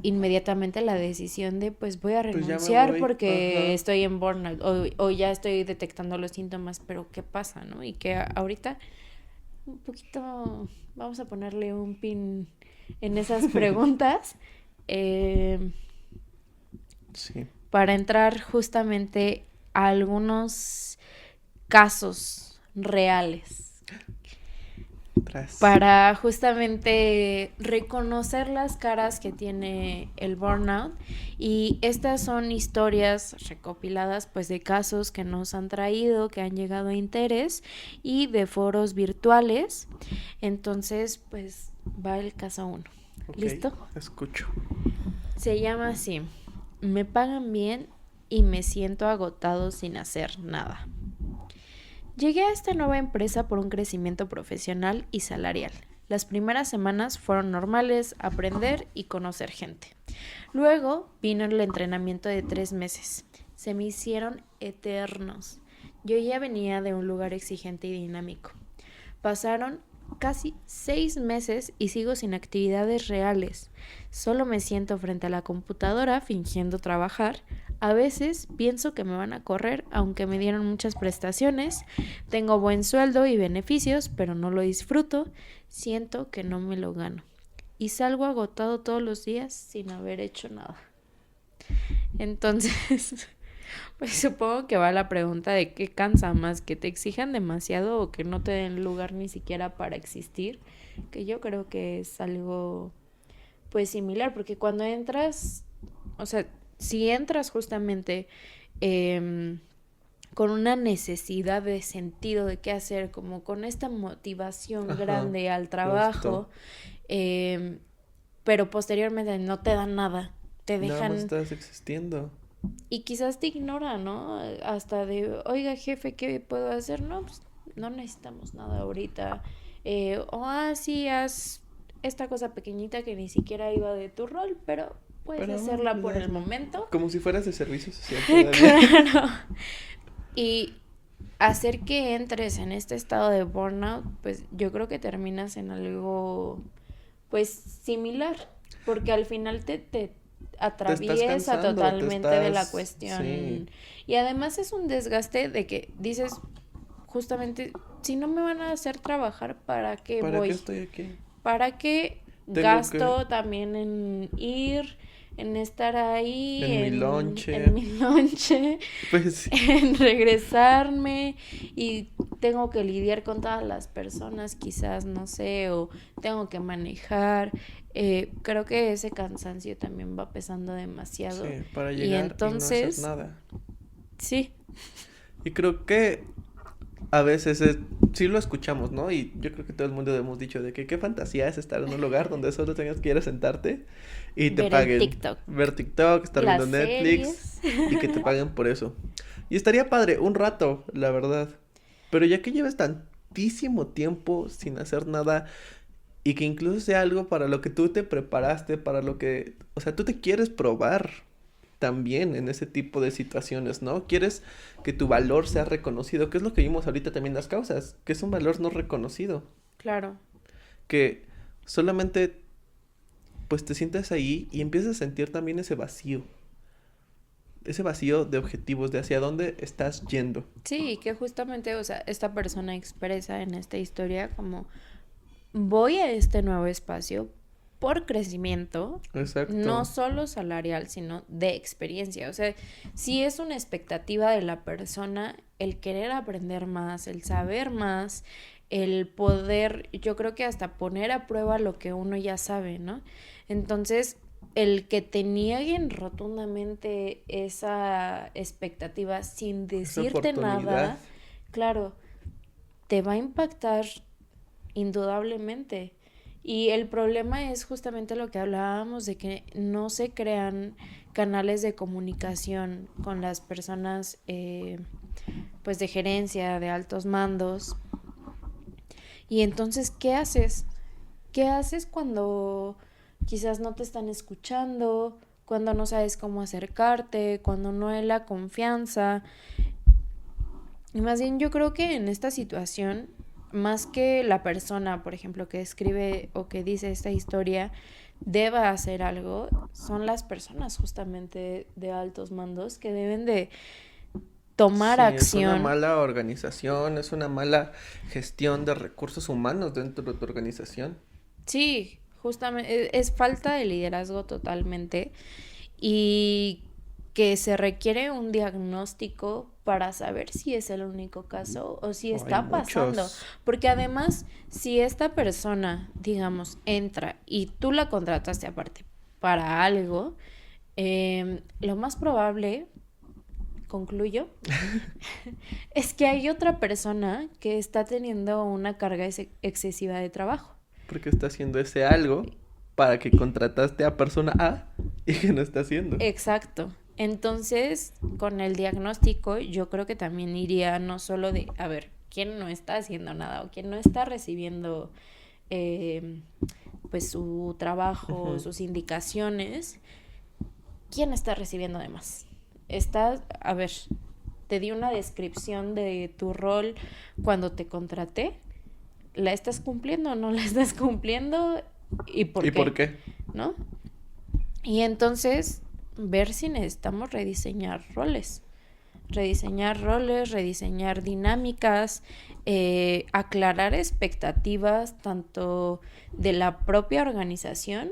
B: inmediatamente la decisión de pues voy a renunciar
A: voy.
B: porque
A: Ajá.
B: estoy en burnout o ya estoy detectando los síntomas, pero ¿qué pasa, no? Y que ahorita un poquito vamos a ponerle un pin en esas preguntas
A: Sí.
B: para entrar justamente a algunos casos reales. Para justamente reconocer las caras que tiene el burnout, y estas son historias recopiladas pues de casos que nos han traído, que han llegado a interés y de foros virtuales. Entonces pues va el caso 1.
A: Okay,
B: ¿Listo?
A: Escucho.
B: Se llama así: me pagan bien y me siento agotado sin hacer nada. Llegué a esta nueva empresa por un crecimiento profesional y salarial. Las primeras semanas fueron normales, aprender y conocer gente. Luego vino el entrenamiento de 3 meses. Se me hicieron eternos. Yo ya venía de un lugar exigente y dinámico. Pasaron casi 6 meses y sigo sin actividades reales. Solo me siento frente a la computadora fingiendo trabajar. A veces pienso que me van a correr, aunque me dieron muchas prestaciones. Tengo buen sueldo y beneficios, pero no lo disfruto. Siento que no me lo gano. Y salgo agotado todos los días sin haber hecho nada. Entonces, pues supongo que va la pregunta de qué cansa más, que te exijan demasiado o que no te den lugar ni siquiera para existir, que yo creo que es algo pues similar, porque cuando entras, o sea, si entras justamente con una necesidad de sentido de qué hacer, como con esta motivación grande al trabajo, pero posteriormente no te dan nada, te dejan...
A: Nada más estás existiendo.
B: Y quizás te ignoran, ¿no? Hasta de, oiga, jefe, ¿qué puedo hacer? No, pues no necesitamos nada ahorita. Sí, haz esta cosa pequeñita que ni siquiera iba de tu rol, pero puedes hacerla por el momento.
A: Como si fueras de servicio social.
B: Claro. Y hacer que entres en este estado de burnout, pues yo creo que terminas en algo, pues, similar. Porque al final te atraviesa totalmente de la cuestión. Sí. Y además es un desgaste de que dices, justamente, si no me van a hacer trabajar, ¿para qué voy?
A: ¿Para qué estoy aquí?
B: ¿Para qué gasto también en ir, en estar ahí,
A: en mi lonche,
B: pues, en regresarme, y tengo que lidiar con todas las personas, quizás, no sé, o tengo que manejar? Creo que ese cansancio también va pesando demasiado.
A: Sí, para llegar y entonces, y no hacer nada.
B: Sí.
A: Y creo que a veces sí lo escuchamos, ¿no? Y yo creo que todo el mundo hemos dicho de que qué fantasía es estar en un lugar donde solo tengas que ir a sentarte y te paguen. Ver TikTok, estar viendo Netflix y que te paguen por eso. Y estaría padre un rato, la verdad. Pero ya que lleves tantísimo tiempo sin hacer nada y que incluso sea algo para lo que tú te preparaste, para lo que, o sea, tú te quieres probar también en ese tipo de situaciones, ¿no? Quieres que tu valor sea reconocido, que es lo que vimos ahorita también en las causas, que es un valor no reconocido.
B: Claro.
A: Que solamente, pues te sientas ahí y empiezas a sentir también ese vacío de objetivos, de hacia dónde estás yendo.
B: Sí, que justamente, o sea, esta persona expresa en esta historia como, voy a este nuevo espacio por crecimiento,
A: Exacto.
B: no solo salarial, sino de experiencia. O sea, si es una expectativa de la persona el querer aprender más, el saber más, el poder, yo creo que hasta poner a prueba lo que uno ya sabe, ¿no? Entonces, el que te nieguen rotundamente esa expectativa sin
A: Esa
B: decirte nada,
A: oportunidad.
B: claro, te va a impactar indudablemente. Y el problema es justamente lo que hablábamos de que no se crean canales de comunicación con las personas pues de gerencia, de altos mandos. Y entonces, ¿qué haces? ¿Qué haces cuando quizás no te están escuchando, cuando no sabes cómo acercarte, cuando no hay la confianza? Y más bien yo creo que en esta situación, más que la persona, por ejemplo, que escribe o que dice esta historia, deba hacer algo, son las personas justamente de altos mandos que deben de tomar
A: Sí, es una
B: acción.
A: mala organización, es una mala gestión de recursos humanos dentro de tu organización.
B: Sí, justamente es falta de liderazgo totalmente y que se requiere un diagnóstico para saber si es el único caso o si
A: Hay
B: está pasando.
A: muchos.
B: Porque además, si esta persona, digamos, entra y tú la contrataste aparte para algo, lo más probable, concluyo, es que hay otra persona que está teniendo una carga excesiva de trabajo.
A: Porque está haciendo ese algo para que contrataste a persona A y que no está haciendo.
B: Exacto. Entonces, con el diagnóstico, yo creo que también iría no solo de, a ver, quién no está haciendo nada o quién no está recibiendo pues su trabajo, sus indicaciones, quién está recibiendo de más. Está, a ver, te di una descripción de tu rol cuando te contraté. ¿La estás cumpliendo o no la estás cumpliendo? ¿Y por
A: ¿Y
B: qué?
A: por qué?
B: ¿No? Y entonces ver si necesitamos rediseñar dinámicas, aclarar expectativas tanto de la propia organización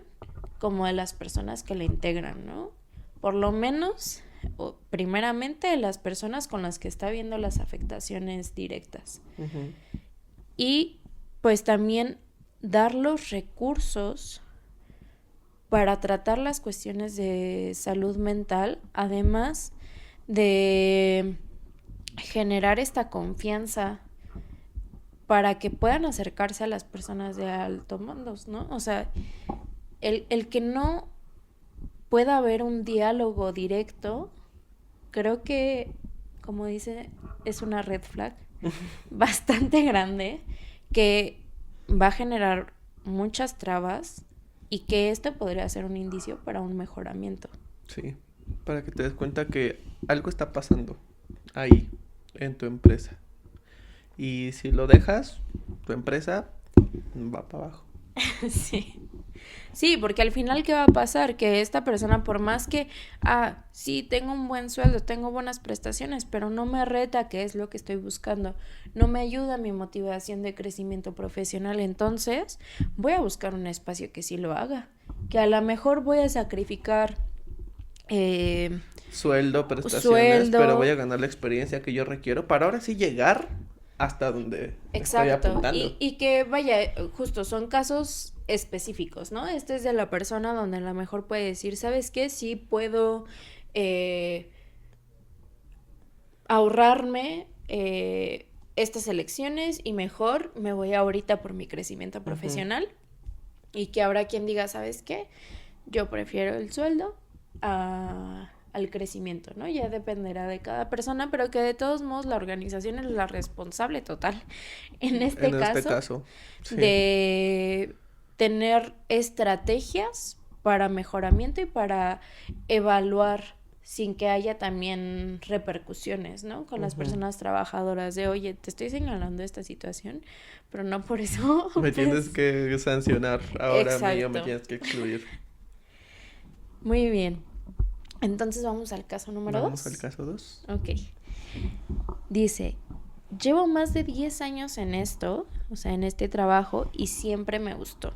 B: como de las personas que la integran, ¿no? Por lo menos, primeramente, de las personas con las que está viendo las afectaciones directas. Y pues también dar los recursos para tratar las cuestiones de salud mental, además de generar esta confianza para que puedan acercarse a las personas de alto mandos, ¿no? O sea, el que no pueda haber un diálogo directo, creo que, como dice, es una red flag bastante grande que va a generar muchas trabas y que este podría ser un indicio para un mejoramiento.
A: Sí, para que te des cuenta que algo está pasando ahí, en tu empresa. Y si lo dejas, tu empresa va para abajo.
B: Sí. Sí, porque al final, ¿qué va a pasar? Que esta persona, por más que, sí, tengo un buen sueldo, tengo buenas prestaciones, pero no me reta, que es lo que estoy buscando, no me ayuda a mi motivación de crecimiento profesional, entonces voy a buscar un espacio que sí lo haga, que a lo mejor voy a sacrificar
A: Sueldo, prestaciones,
B: sueldo.
A: pero voy a ganar la experiencia que yo requiero para ahora sí llegar hasta donde estoy
B: Exacto,
A: apuntando.
B: y que vaya, justo son casos específicos, ¿no? Este es de la persona donde a lo mejor puede decir, ¿sabes qué? Sí puedo ahorrarme estas elecciones y mejor me voy ahorita por mi crecimiento profesional. Y que habrá quien diga, ¿sabes qué? Yo prefiero el sueldo al crecimiento, ¿no? Ya dependerá de cada persona, pero que de todos modos la organización es la responsable total en este caso,
A: sí.
B: de tener estrategias para mejoramiento y para evaluar sin que haya también repercusiones, ¿no? Con las personas trabajadoras de, oye, te estoy señalando esta situación, pero no por eso.
A: Me tienes que sancionar ahora a mí o me
B: Exacto.
A: tienes que excluir.
B: Muy bien. Entonces vamos al caso número 2.
A: Vamos al caso 2.
B: Ok. Dice, llevo más de 10 años en esto, o sea, en este trabajo, y siempre me gustó.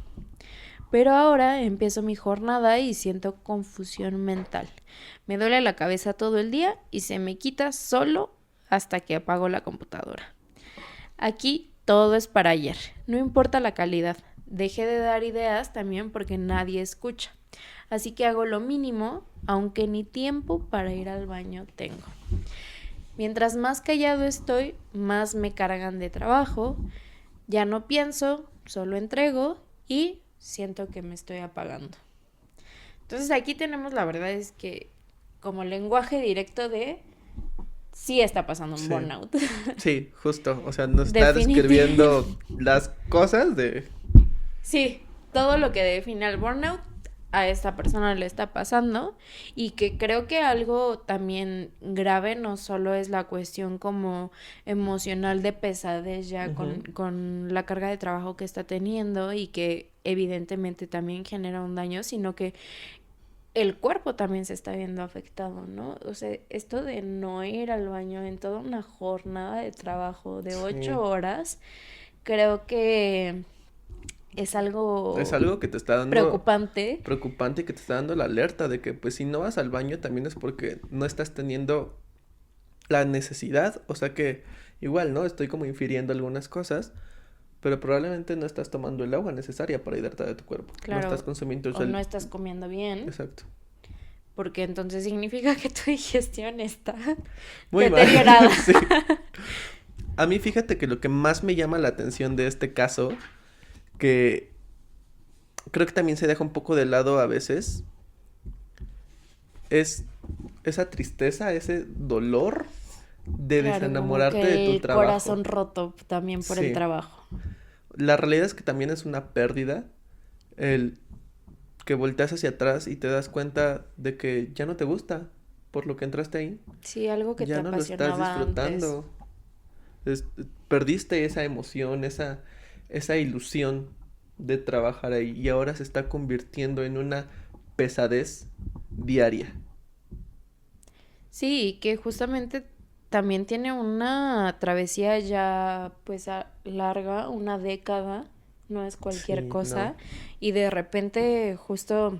B: Pero ahora empiezo mi jornada y siento confusión mental. Me duele la cabeza todo el día y se me quita solo hasta que apago la computadora. Aquí todo es para ayer, no importa la calidad. Dejé de dar ideas también porque nadie escucha. Así que hago lo mínimo, aunque ni tiempo para ir al baño tengo. Mientras más callado estoy, más me cargan de trabajo. Ya no pienso, solo entrego y siento que me estoy apagando. Entonces aquí tenemos, la verdad es que como lenguaje directo de sí está pasando un burnout.
A: Sí, justo. O sea, nos está describiendo las cosas de...
B: Sí, todo lo que define al burnout a esta persona le está pasando, y que creo que algo también grave no solo es la cuestión como emocional de pesadez ya con la carga de trabajo que está teniendo y que evidentemente también genera un daño, sino que el cuerpo también se está viendo afectado, ¿no? O sea, esto de no ir al baño en toda una jornada de trabajo de 8 horas, creo que es algo
A: que te está dando
B: preocupante
A: y que te está dando la alerta de que pues si no vas al baño también es porque no estás teniendo la necesidad, o sea que igual, ¿no? Estoy como infiriendo algunas cosas, pero probablemente no estás tomando el agua necesaria para hidratar de tu cuerpo.
B: Claro,
A: no estás consumiendo
B: o no estás comiendo bien.
A: Exacto.
B: Porque entonces significa que tu digestión está
A: muy
B: deteriorada.
A: Sí. A mí fíjate que lo que más me llama la atención de este caso, que creo que también se deja un poco de lado a veces, es esa tristeza, ese dolor de desenamorarte de tu trabajo.
B: El corazón roto también por el trabajo.
A: La realidad es que también es una pérdida el que volteas hacia atrás y te das cuenta de que ya no te gusta por lo que entraste ahí.
B: Sí, algo que
A: ya
B: te
A: no lo estás disfrutando. Perdiste esa emoción, esa ilusión de trabajar ahí y ahora se está convirtiendo en una pesadez diaria.
B: Sí, que justamente también tiene una travesía ya pues larga, una década, no es cualquier cosa, no. Y de repente justo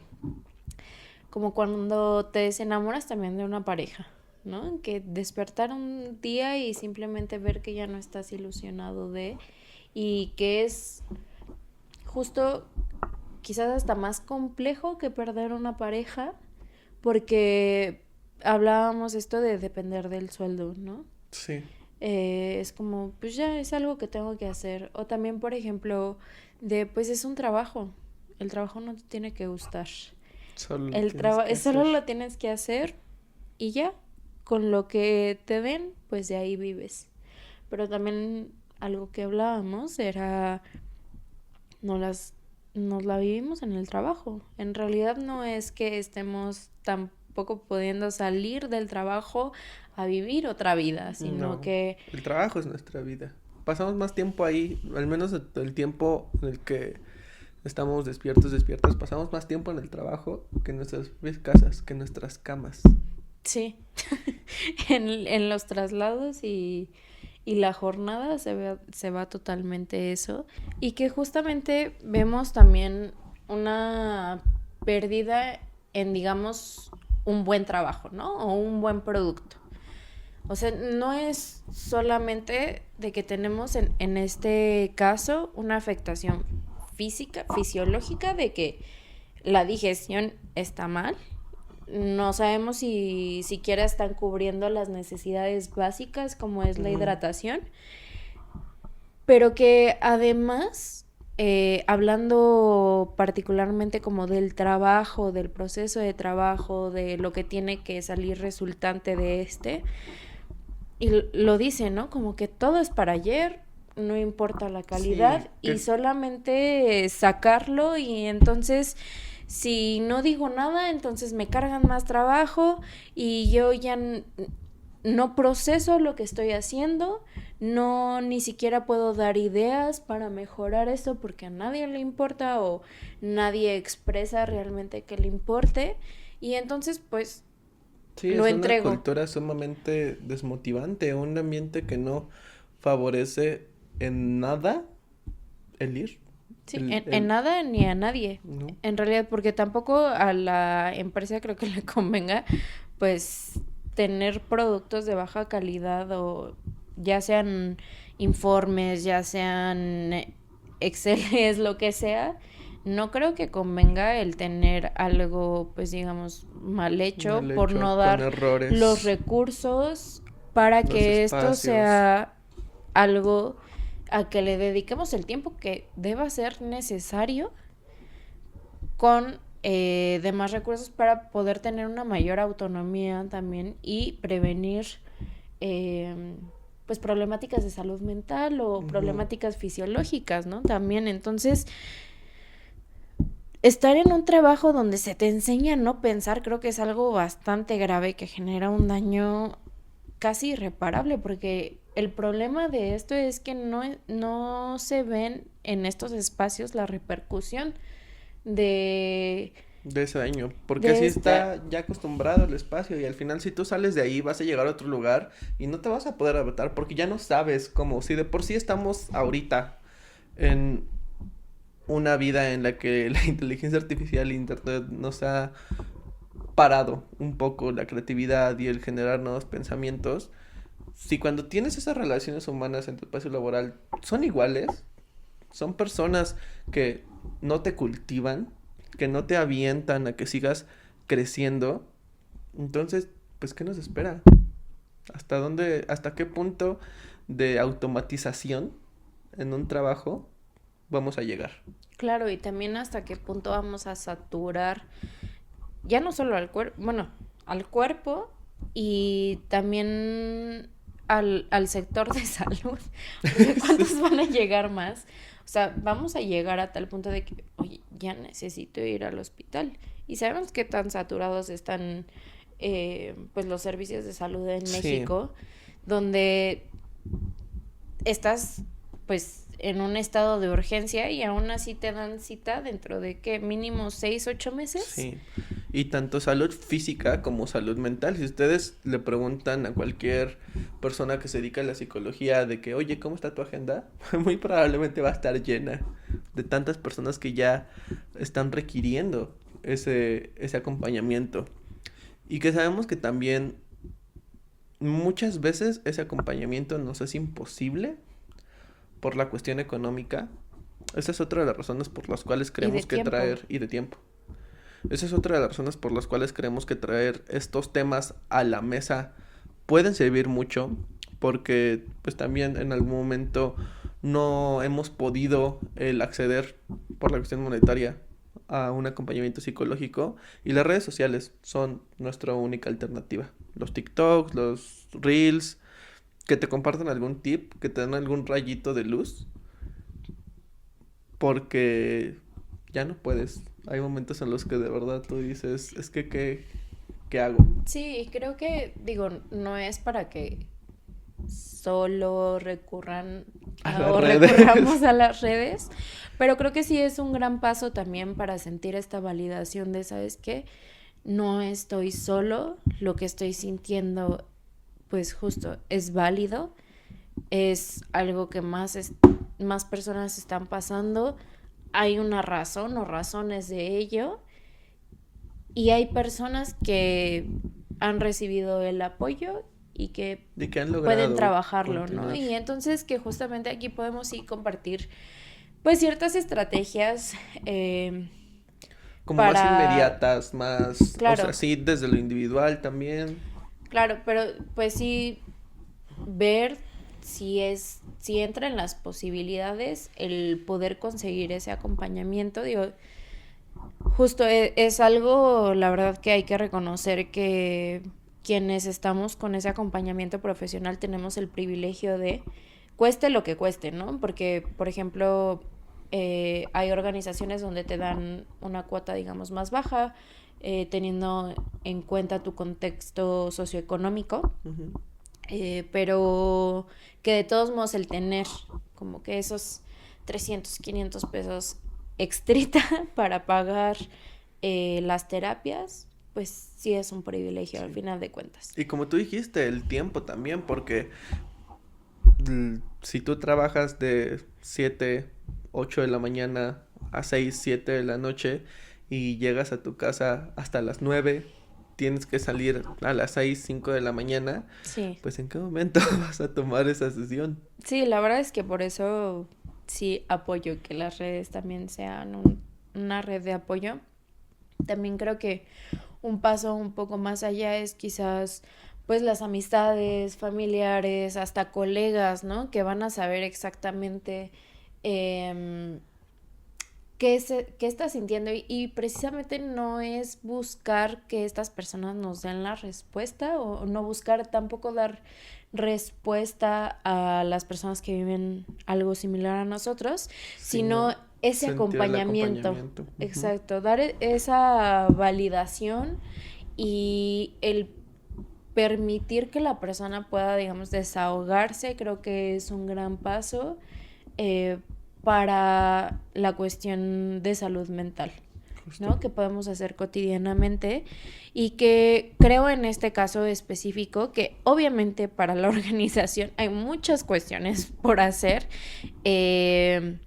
B: como cuando te desenamoras también de una pareja, ¿no? Que despertar un día y simplemente ver que ya no estás ilusionado y que es justo quizás hasta más complejo que perder una pareja, porque hablábamos esto de depender del sueldo, ¿no?
A: Sí.
B: Es como, pues ya es algo que tengo que hacer. O también, por ejemplo, pues es un trabajo. El trabajo no te tiene que gustar. Solo lo tienes que hacer y ya. Con lo que te den, pues de ahí vives. Pero también algo que hablábamos era, nos la vivimos en el trabajo. En realidad no es que estemos tampoco pudiendo salir del trabajo a vivir otra vida, sino que...
A: El trabajo es nuestra vida. Pasamos más tiempo ahí, al menos el tiempo en el que estamos despiertos, pasamos más tiempo en el trabajo que en nuestras casas, que en nuestras camas.
B: Sí, en los traslados y la jornada se va totalmente eso. Y que justamente vemos también una pérdida en, digamos, un buen trabajo, ¿no? O un buen producto. O sea, no es solamente de que tenemos en este caso una afectación física, fisiológica, de que la digestión está mal. No sabemos si siquiera están cubriendo las necesidades básicas como es la hidratación, pero que además, hablando particularmente como del trabajo, del proceso de trabajo, de lo que tiene que salir resultante de y lo dice, ¿no? Como que todo es para ayer, no importa la calidad, sí, y solamente sacarlo, y entonces... Si no digo nada, entonces me cargan más trabajo y yo ya no proceso lo que estoy haciendo, ni siquiera puedo dar ideas para mejorar esto porque a nadie le importa o nadie expresa realmente que le importe, y entonces pues
A: lo entrego. Sí, es una cultura sumamente desmotivante, un ambiente que no favorece en nada el ir.
B: Sí, en nada ni a nadie.
A: No.
B: En realidad, porque tampoco a la empresa creo que le convenga, pues, tener productos de baja calidad o ya sean informes, ya sean Exceles, lo que sea. No creo que convenga el tener algo, pues, digamos, mal hecho por no
A: con
B: dar
A: errores,
B: los recursos para
A: los
B: que esto
A: espacios.
B: sea algo a que le dediquemos el tiempo que deba ser necesario con demás recursos para poder tener una mayor autonomía también y prevenir pues problemáticas de salud mental o problemáticas fisiológicas, ¿no? También, entonces, estar en un trabajo donde se te enseña a no pensar creo que es algo bastante grave que genera un daño casi irreparable, porque el problema de esto es que no se ven en estos espacios la repercusión de
A: ese daño, porque así está ya acostumbrado al espacio y al final si tú sales de ahí vas a llegar a otro lugar y no te vas a poder adaptar porque ya no sabes cómo, si de por sí estamos ahorita en una vida en la que la inteligencia artificial e internet nos ha parado un poco la creatividad y el generar nuevos pensamientos, si cuando tienes esas relaciones humanas en tu espacio laboral son iguales, son personas que no te cultivan, que no te avientan a que sigas creciendo, entonces, pues, ¿qué nos espera? ¿Hasta qué punto de automatización en un trabajo vamos a llegar?
B: Claro, y también hasta qué punto vamos a saturar ya no solo al cuerpo, bueno, al cuerpo y también al sector de salud. Porque ¿cuántos van a llegar más? O sea, vamos a llegar a tal punto de que, oye, ya necesito ir al hospital. Y sabemos qué tan saturados están pues los servicios de salud en México, donde estás pues en un estado de urgencia y aún así te dan cita dentro de ¿qué? Mínimo 6-8 meses.
A: Sí, y tanto salud física como salud mental. Si ustedes le preguntan a cualquier persona que se dedica a la psicología de que, oye, ¿cómo está tu agenda? Muy probablemente va a estar llena de tantas personas que ya están requiriendo ese acompañamiento. Y que sabemos que también muchas veces ese acompañamiento nos es imposible por la cuestión económica. Esa es otra de las razones por las cuales creemos que traer... Y de tiempo. Esa es otra de las razones por las cuales creemos que traer estos temas a la mesa pueden servir mucho, porque pues también en algún momento no hemos podido acceder por la cuestión monetaria a un acompañamiento psicológico y las redes sociales son nuestra única alternativa. Los TikToks, los Reels, que te compartan algún tip, que te den algún rayito de luz, porque ya no puedes. Hay momentos en los que de verdad tú dices, es que ¿qué hago?
B: Sí, creo que, digo, no es para que solo recurramos a las redes, pero creo que sí es un gran paso también para sentir esta validación de, ¿sabes qué? No estoy solo, lo que estoy sintiendo pues justo es válido, es algo que más personas están pasando, hay una razón o razones de ello y hay personas que han recibido el apoyo y que pueden trabajarlo, continuar, ¿no? Y entonces que justamente aquí podemos sí compartir pues ciertas estrategias
A: como más inmediatas, más, claro, o sea, sí, desde lo individual también.
B: Claro, pero pues sí ver si entra en las posibilidades el poder conseguir ese acompañamiento. Digo, justo es algo, la verdad, que hay que reconocer que quienes estamos con ese acompañamiento profesional tenemos el privilegio de cueste lo que cueste, ¿no? Porque, por ejemplo, hay organizaciones donde te dan una cuota, digamos, más baja, teniendo en cuenta tu contexto socioeconómico, pero que de todos modos el tener como que esos 300, 500 pesos extrita para pagar las terapias, pues sí es un privilegio al final de cuentas.
A: Y como tú dijiste, el tiempo también, porque Si tú trabajas de 7, 8 de la mañana a 6, 7 de la noche y llegas a tu casa hasta las 9, tienes que salir a las 6, 5 de la mañana,
B: Sí.
A: pues ¿en qué momento vas a tomar esa decisión?
B: Sí, la verdad es que por eso sí apoyo que las redes también sean una red de apoyo. También creo que un paso un poco más allá es quizás pues las amistades, familiares, hasta colegas, ¿no? Que van a saber exactamente em, qué estás sintiendo y precisamente no es buscar que estas personas nos den la respuesta o no buscar tampoco dar respuesta a las personas que viven algo similar a nosotros, sino
A: Sino
B: ese
A: sentir el
B: acompañamiento.
A: acompañamiento. Ujú.
B: Exacto, dar esa validación y el permitir que la persona pueda, digamos, desahogarse, creo que es un gran paso eh, para la cuestión de salud mental,
A: Justo.
B: ¿no? Que podemos hacer cotidianamente y que creo en este caso específico que obviamente para la organización hay muchas cuestiones por hacer en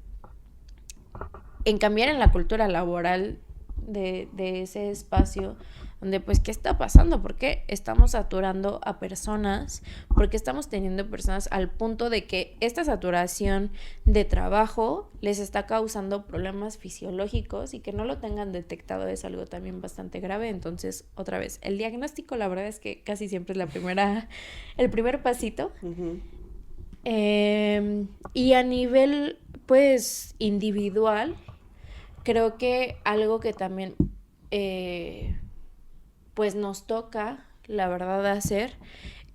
B: cambiar en la cultura laboral de ese espacio donde pues qué está pasando, por qué estamos saturando a personas, por qué estamos teniendo personas al punto de que esta saturación de trabajo les está causando problemas fisiológicos y que no lo tengan detectado es algo también bastante grave. Entonces, otra vez, el diagnóstico la verdad es que casi siempre es el primer pasito.
A: Ujú.
B: Y a nivel pues individual, creo que algo que también pues nos toca, la verdad, hacer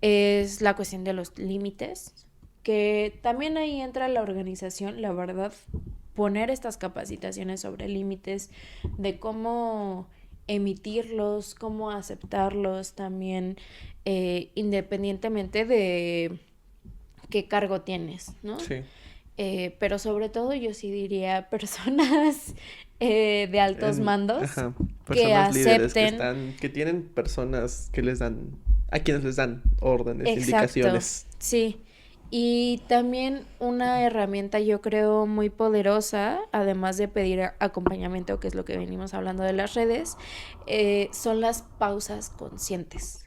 B: es la cuestión de los límites, que también ahí entra la organización, la verdad, poner estas capacitaciones sobre límites, de cómo emitirlos, cómo aceptarlos también, independientemente de qué cargo tienes, ¿no?
A: Sí.
B: Pero sobre todo yo sí diría personas de altos mandos
A: Ajá,
B: que
A: personas líderes
B: acepten.
A: que tienen personas que les dan, a quienes les dan órdenes,
B: Exacto,
A: indicaciones.
B: sí. Y también una herramienta yo creo muy poderosa, además de pedir acompañamiento, que es lo que venimos hablando de las redes, son las pausas conscientes.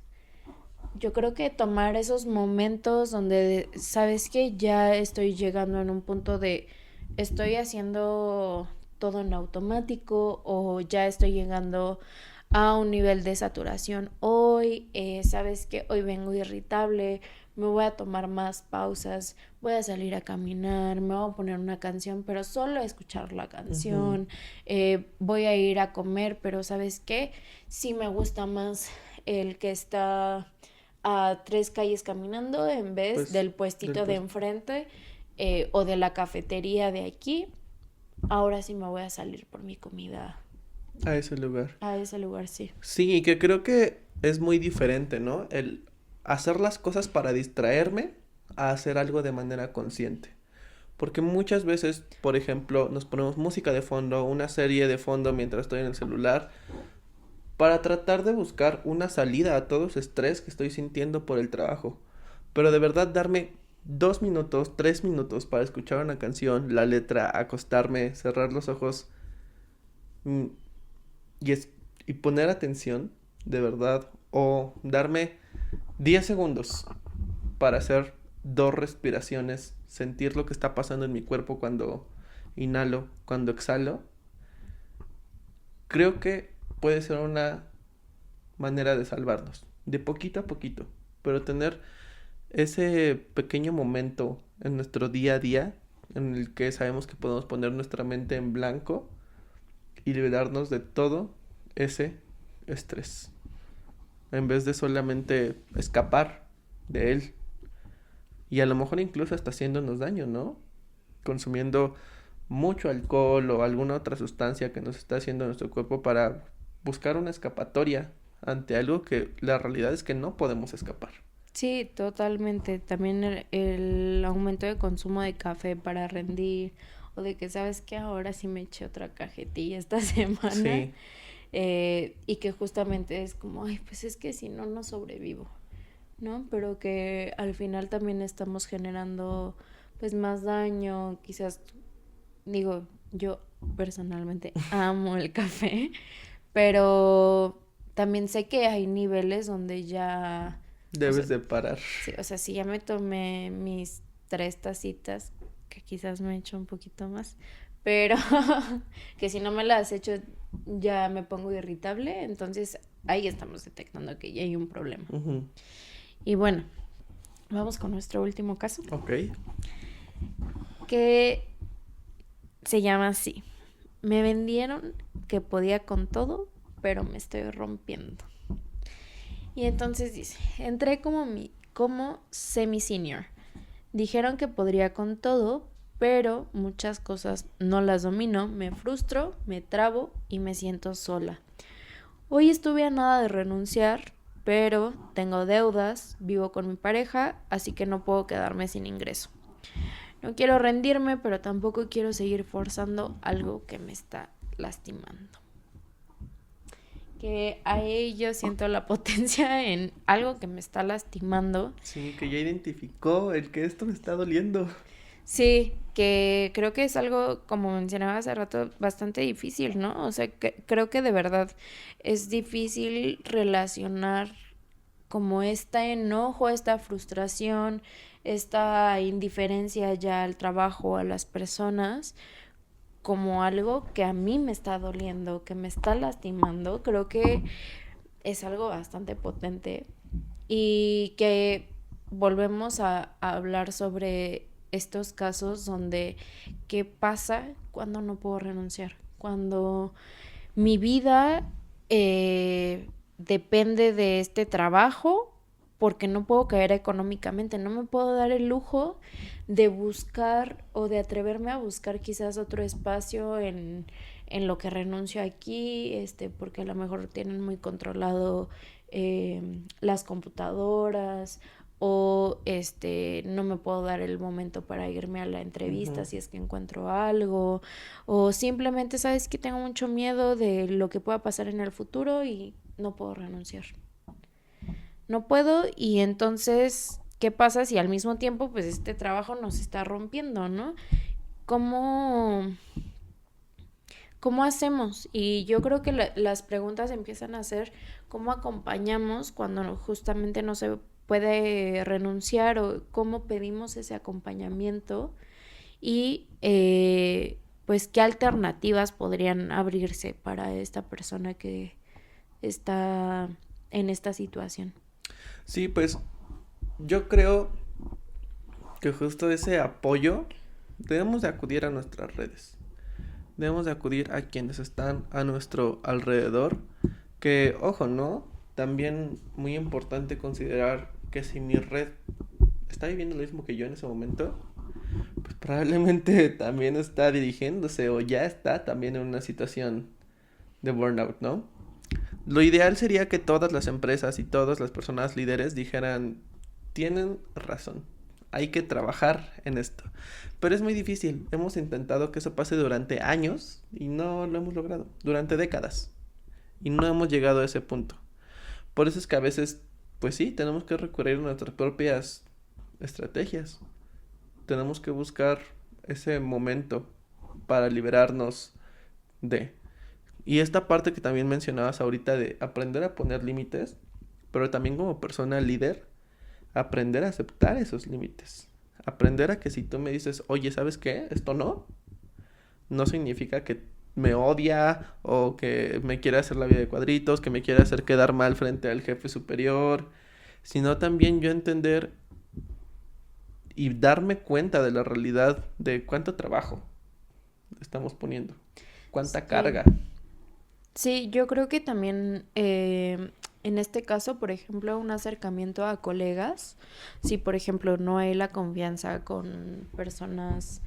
B: Yo creo que tomar esos momentos donde sabes que ya estoy llegando en un punto de estoy haciendo todo en automático o ya estoy llegando a un nivel de saturación hoy, sabes que hoy vengo irritable, me voy a tomar más pausas, voy a salir a caminar, me voy a poner una canción, pero solo a escuchar la
A: Ujú.
B: canción, voy a ir a comer, pero sabes qué, sí me gusta más el que está a 3 calles caminando en vez
A: Pues,
B: del
A: del
B: puestito de
A: pues,
B: enfrente o de la cafetería de aquí. Ahora sí me voy a salir por mi comida
A: a ese lugar.
B: a ese lugar, sí.
A: Sí, que creo que es muy diferente, ¿no? El hacer las cosas para distraerme a hacer algo de manera consciente. Porque muchas veces, por ejemplo, nos ponemos música de fondo, una serie de fondo mientras estoy en el celular, para tratar de buscar una salida a todo ese estrés que estoy sintiendo por el trabajo. Pero de verdad darme 2 minutos, 3 minutos para escuchar una canción, la letra, acostarme, cerrar los ojos mm, y, y poner atención, de verdad, o darme 10 segundos para hacer 2 respiraciones, sentir lo que está pasando en mi cuerpo cuando inhalo, cuando exhalo, creo que puede ser una manera de salvarnos, de poquito a poquito, pero tener ese pequeño momento en nuestro día a día en el que sabemos que podemos poner nuestra mente en blanco y liberarnos de todo ese estrés, en vez de solamente escapar de él y a lo mejor incluso hasta haciéndonos daño, ¿no? Consumiendo mucho alcohol o alguna otra sustancia que nos está haciendo nuestro cuerpo para buscar una escapatoria ante algo que la realidad es que no podemos escapar.
B: Sí, totalmente. También el aumento de consumo de café para rendir o de que sabes que ahora sí me eché otra cajetilla esta semana
A: Sí,
B: y que justamente es como, ay, pues es que si no, no sobrevivo. ¿no? Pero que al final también estamos generando pues más daño, quizás, digo, yo personalmente amo el café, pero también sé que hay niveles donde ya, o sea,
A: Debes de parar.
B: sí, o sea, si ya me tomé mis 3 tacitas, que quizás me he hecho un poquito más, pero que si no me las he hecho ya me pongo irritable, entonces ahí estamos detectando que ya hay un problema.
A: Ujú.
B: Y bueno, vamos con nuestro último caso,
A: Ok.
B: que se llama así. Me vendieron que podía con todo, pero me estoy rompiendo. Y entonces dice, entré como semi-senior. Dijeron que podría con todo, pero muchas cosas no las domino, me frustro, me trabo y me siento sola. Hoy estuve a nada de renunciar, pero tengo deudas, vivo con mi pareja, así que no puedo quedarme sin ingreso. No quiero rendirme, pero tampoco quiero seguir forzando algo que me está lastimando. Que ahí yo siento la potencia en algo que me está lastimando.
A: Sí, que ya identificó el que esto me está doliendo.
B: Sí, que creo que es algo, como mencionaba hace rato, bastante difícil, ¿no? O sea, creo que de verdad es difícil relacionar como este enojo, esta frustración, esta indiferencia ya al trabajo, a las personas, como algo que a mí me está doliendo, que me está lastimando. Creo que es algo bastante potente y que volvemos a hablar sobre estos casos donde qué pasa cuando no puedo renunciar, cuando mi vida depende de este trabajo porque no puedo caer económicamente, no me puedo dar el lujo de buscar o de atreverme a buscar quizás otro espacio en lo que renuncio aquí, porque a lo mejor tienen muy controlado las computadoras o no me puedo dar el momento para irme a la entrevista
A: Ujú.
B: si es que encuentro algo o simplemente sabes que tengo mucho miedo de lo que pueda pasar en el futuro y no puedo renunciar. No puedo y entonces, ¿qué pasa si al mismo tiempo pues este trabajo nos está rompiendo, ¿no? ¿Cómo, cómo hacemos? Y yo creo que las preguntas empiezan a ser cómo acompañamos cuando justamente no se puede renunciar o cómo pedimos ese acompañamiento y pues qué alternativas podrían abrirse para esta persona que está en esta situación.
A: Sí, pues yo creo que justo ese apoyo debemos de acudir a nuestras redes. Debemos de acudir a quienes están a nuestro alrededor. Que, ojo, ¿no? También muy importante considerar que si mi red está viviendo lo mismo que yo en ese momento, pues probablemente también está dirigiéndose o ya está también en una situación de burnout, ¿no? Lo ideal sería que todas las empresas y todas las personas líderes dijeran, tienen razón, hay que trabajar en esto. Pero es muy difícil, hemos intentado que eso pase durante años y no lo hemos logrado, durante décadas. Y no hemos llegado a ese punto. Por eso es que a veces, pues sí, tenemos que recurrir a nuestras propias estrategias. Tenemos que buscar ese momento para liberarnos de... Y esta parte que también mencionabas ahorita de aprender a poner límites, pero también como persona líder, aprender a aceptar esos límites. Aprender a que si tú me dices, oye, ¿sabes qué? Esto no significa que me odia o que me quiere hacer la vida de cuadritos, que me quiere hacer quedar mal frente al jefe superior, sino también yo entender y darme cuenta de la realidad de cuánto trabajo estamos poniendo, cuánta
B: Sí.
A: carga.
B: Sí, yo creo que también en este caso, por ejemplo, un acercamiento a colegas, si por ejemplo no hay la confianza con personas,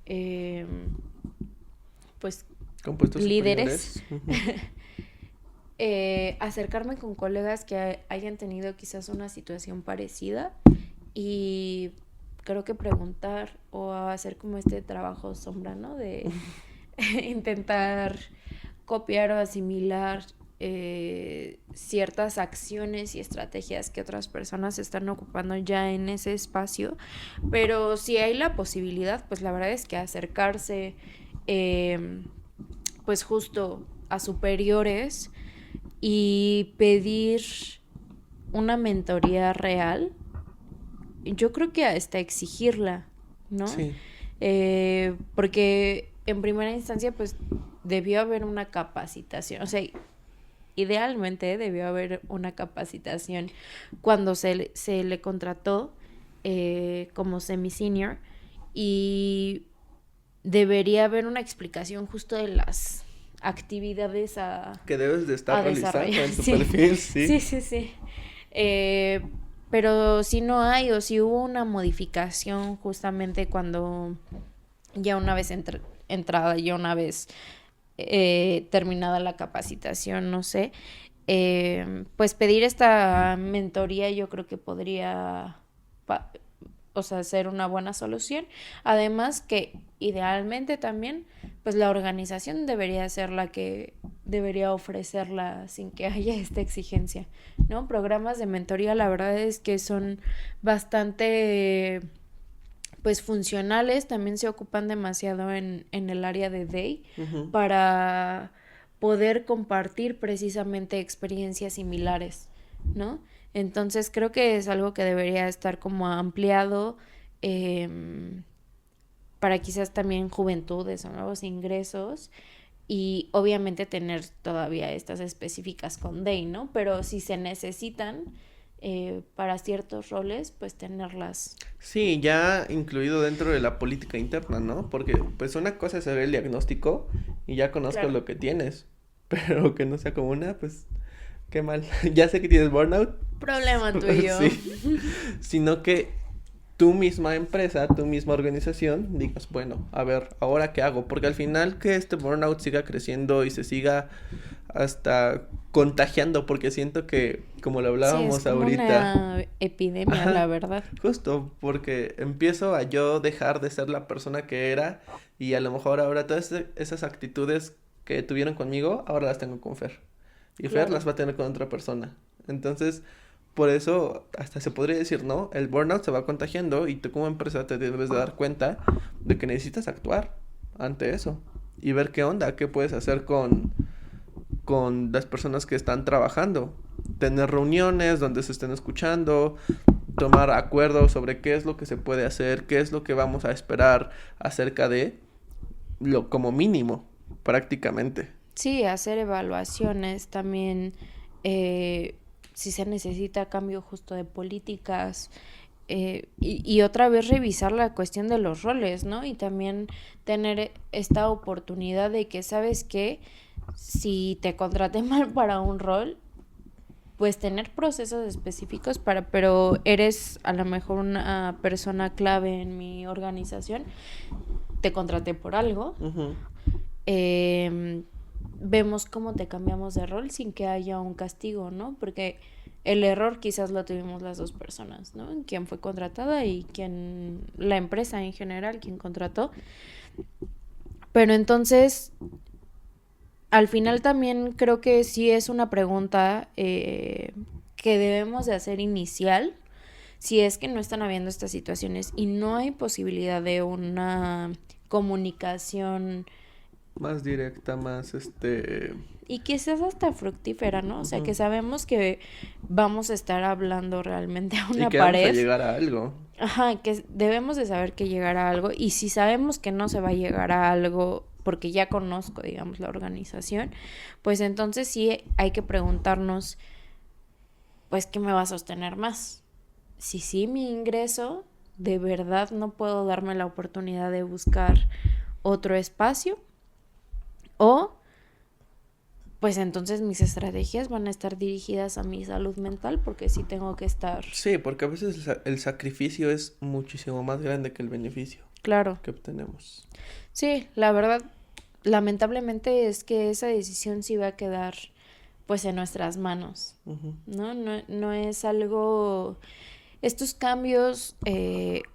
B: eh, pues
A: Con puestos
B: líderes,
A: superiores. Ujú.
B: acercarme con colegas que hayan tenido quizás una situación parecida y creo que preguntar o hacer como este trabajo sombra, ¿no? De intentar copiar o asimilar ciertas acciones y estrategias que otras personas están ocupando ya en ese espacio, pero si hay la posibilidad, pues la verdad es que acercarse pues justo a superiores y pedir una mentoría real, yo creo que hasta exigirla, ¿no?
A: Sí.
B: Porque en primera instancia pues debió haber una capacitación, o sea, idealmente debió haber una capacitación cuando se le contrató como semi-senior, y debería haber una explicación justo de las actividades
A: Que debes de estar
B: a
A: realizando
B: desarrollar.
A: en tu
B: Sí.
A: perfil, sí.
B: Sí. Pero si no hay, o si hubo una modificación justamente cuando ya una vez entrada, ya una vez terminada la capacitación, no sé, pues pedir esta mentoría yo creo que podría, o sea, ser una buena solución. Además que idealmente también, pues la organización debería ser la que debería ofrecerla sin que haya esta exigencia, ¿no? Programas de mentoría, la verdad es que son bastante pues funcionales, también se ocupan demasiado en el área de Day para poder compartir precisamente experiencias similares, ¿no? Entonces creo que es algo que debería estar como ampliado para quizás también juventudes o nuevos ingresos, y obviamente tener todavía estas específicas con Day, ¿no? Pero si se necesitan para ciertos roles, pues tenerlas.
A: Sí, ya incluido dentro de la política interna, ¿no? Porque pues una cosa es saber el diagnóstico y ya conozco
B: Claro.
A: lo que tienes, pero que no sea como una, pues qué mal. Ya sé que tienes burnout,
B: Problema tuyo.
A: sí, sino que tu misma empresa, tu misma organización, digas, bueno, a ver, ¿ahora qué hago? Porque al final que este burnout siga creciendo y se siga hasta contagiando, porque siento que, como lo
B: Sí, es
A: hablábamos
B: como
A: ahorita,
B: una epidemia, la verdad.
A: justo porque empiezo a yo dejar de ser la persona que era y a lo mejor ahora todas esas actitudes que tuvieron conmigo, ahora las tengo con Fer. Y Fer
B: Claro.
A: las va a tener con otra persona. Entonces, por eso hasta se podría decir, ¿no? El burnout se va contagiando y tú como empresa te debes de dar cuenta de que necesitas actuar ante eso y ver qué onda, qué puedes hacer con las personas que están trabajando. Tener reuniones donde se estén escuchando, tomar acuerdos sobre qué es lo que se puede hacer, qué es lo que vamos a esperar acerca de lo como mínimo, prácticamente.
B: Sí, hacer evaluaciones también, si se necesita cambio justo de políticas, y otra vez revisar la cuestión de los roles, ¿no? Y también tener esta oportunidad de que, ¿sabes qué? Si te contraté mal para un rol, pues tener procesos específicos pero eres a lo mejor una persona clave en mi organización, te contraté por algo,
A: Ujú.
B: eh, vemos cómo te cambiamos de rol sin que haya un castigo, ¿no? Porque el error quizás lo tuvimos las dos personas, ¿no? Quien fue contratada y quien, la empresa en general, quien contrató. Pero entonces, al final también creo que sí es una pregunta que debemos de hacer inicial, si es que no están habiendo estas situaciones y no hay posibilidad de una comunicación
A: Más directa, más
B: y quizás hasta fructífera, ¿no? O sea, que
A: ujú.
B: sabemos que vamos a estar hablando realmente a
A: Y
B: una
A: que vamos a
B: pared.
A: llegar a algo.
B: Ajá, que debemos de saber que llegará algo, y si sabemos que no se va a llegar a algo porque ya conozco, digamos, la organización, pues entonces sí hay que preguntarnos, pues, ¿qué me va a sostener más? Si sí mi ingreso, de verdad no puedo darme la oportunidad de buscar otro espacio, o pues entonces mis estrategias van a estar dirigidas a mi salud mental, porque sí tengo que estar,
A: Sí, porque a veces el sacrificio es muchísimo más grande que el beneficio
B: claro.
A: que obtenemos.
B: Sí, la verdad, lamentablemente es que esa decisión sí va a quedar pues en nuestras manos,
A: Ujú.
B: ¿no? No es algo. Estos cambios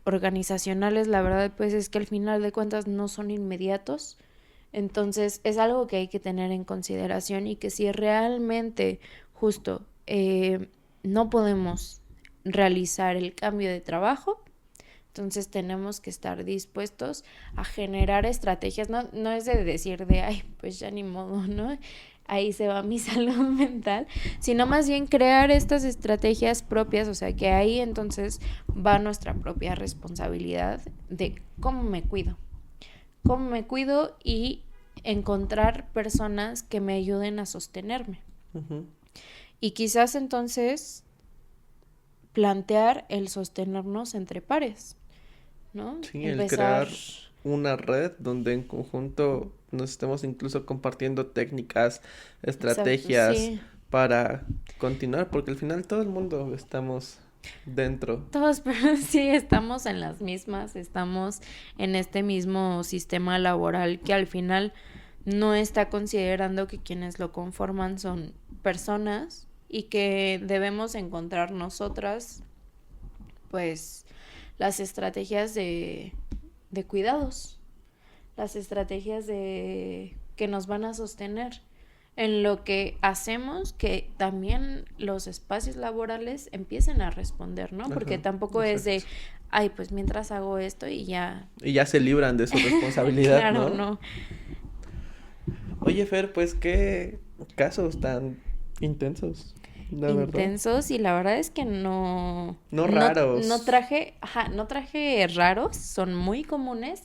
B: organizacionales, la verdad, pues es que al final de cuentas no son inmediatos. Entonces es algo que hay que tener en consideración y que si realmente justo no podemos realizar el cambio de trabajo, entonces tenemos que estar dispuestos a generar estrategias, no es de decir de, ay, pues ya ni modo, ¿no? Ahí se va mi salud mental, sino más bien crear estas estrategias propias, o sea, que ahí entonces va nuestra propia responsabilidad de cómo me cuido y encontrar personas que me ayuden a sostenerme.
A: Ujú.
B: Y quizás entonces plantear el sostenernos entre pares, ¿no?
A: Sí, el
B: Empezar,
A: crear una red donde en conjunto nos estemos incluso compartiendo técnicas,
B: exacto,
A: estrategias
B: sí.
A: para continuar, porque al final todo el mundo estamos dentro.
B: Todos, pero sí estamos en las mismas, estamos en este mismo sistema laboral que al final no está considerando que quienes lo conforman son personas y que debemos encontrar nosotras, pues, las estrategias de cuidados, las estrategias de que nos van a sostener en lo que hacemos, que también los espacios laborales empiecen a responder, ¿no? Porque
A: Ajá,
B: tampoco es de,
A: exacto.
B: ay, pues mientras hago esto y ya.
A: Y ya se libran de su responsabilidad,
B: Claro,
A: ¿no?
B: no.
A: Oye, Fer, pues qué casos tan intensos, la verdad.
B: Intensos y la verdad es que
A: No
B: no
A: raros.
B: traje, ajá, no traje raros, son muy comunes,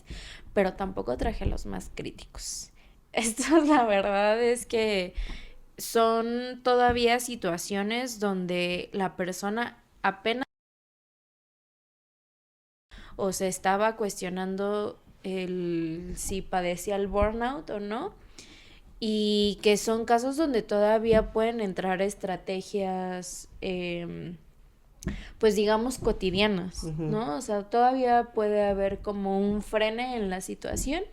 B: pero tampoco traje los más críticos. Estos, la verdad es que son todavía situaciones donde la persona apenas o se estaba cuestionando el si padecía el burnout o no, y que son casos donde todavía pueden entrar estrategias, pues digamos cotidianas,
A: Ujú.
B: ¿no? O sea, todavía puede haber como un frene en la situación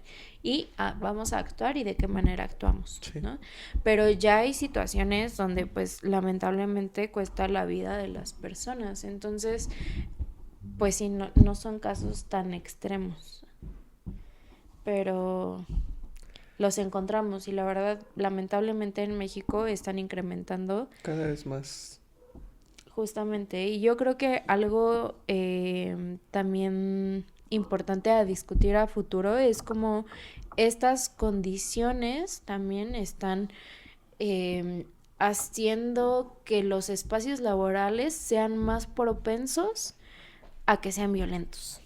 B: y vamos a actuar y de qué manera actuamos,
A: Sí.
B: ¿no? Pero ya hay situaciones donde pues lamentablemente cuesta la vida de las personas, entonces pues sí, no son casos tan extremos, pero los encontramos y la verdad, lamentablemente en México están incrementando
A: Cada vez más.
B: justamente. Y yo creo que algo también importante a discutir a futuro es como estas condiciones también están haciendo que los espacios laborales sean más propensos a que sean violentos.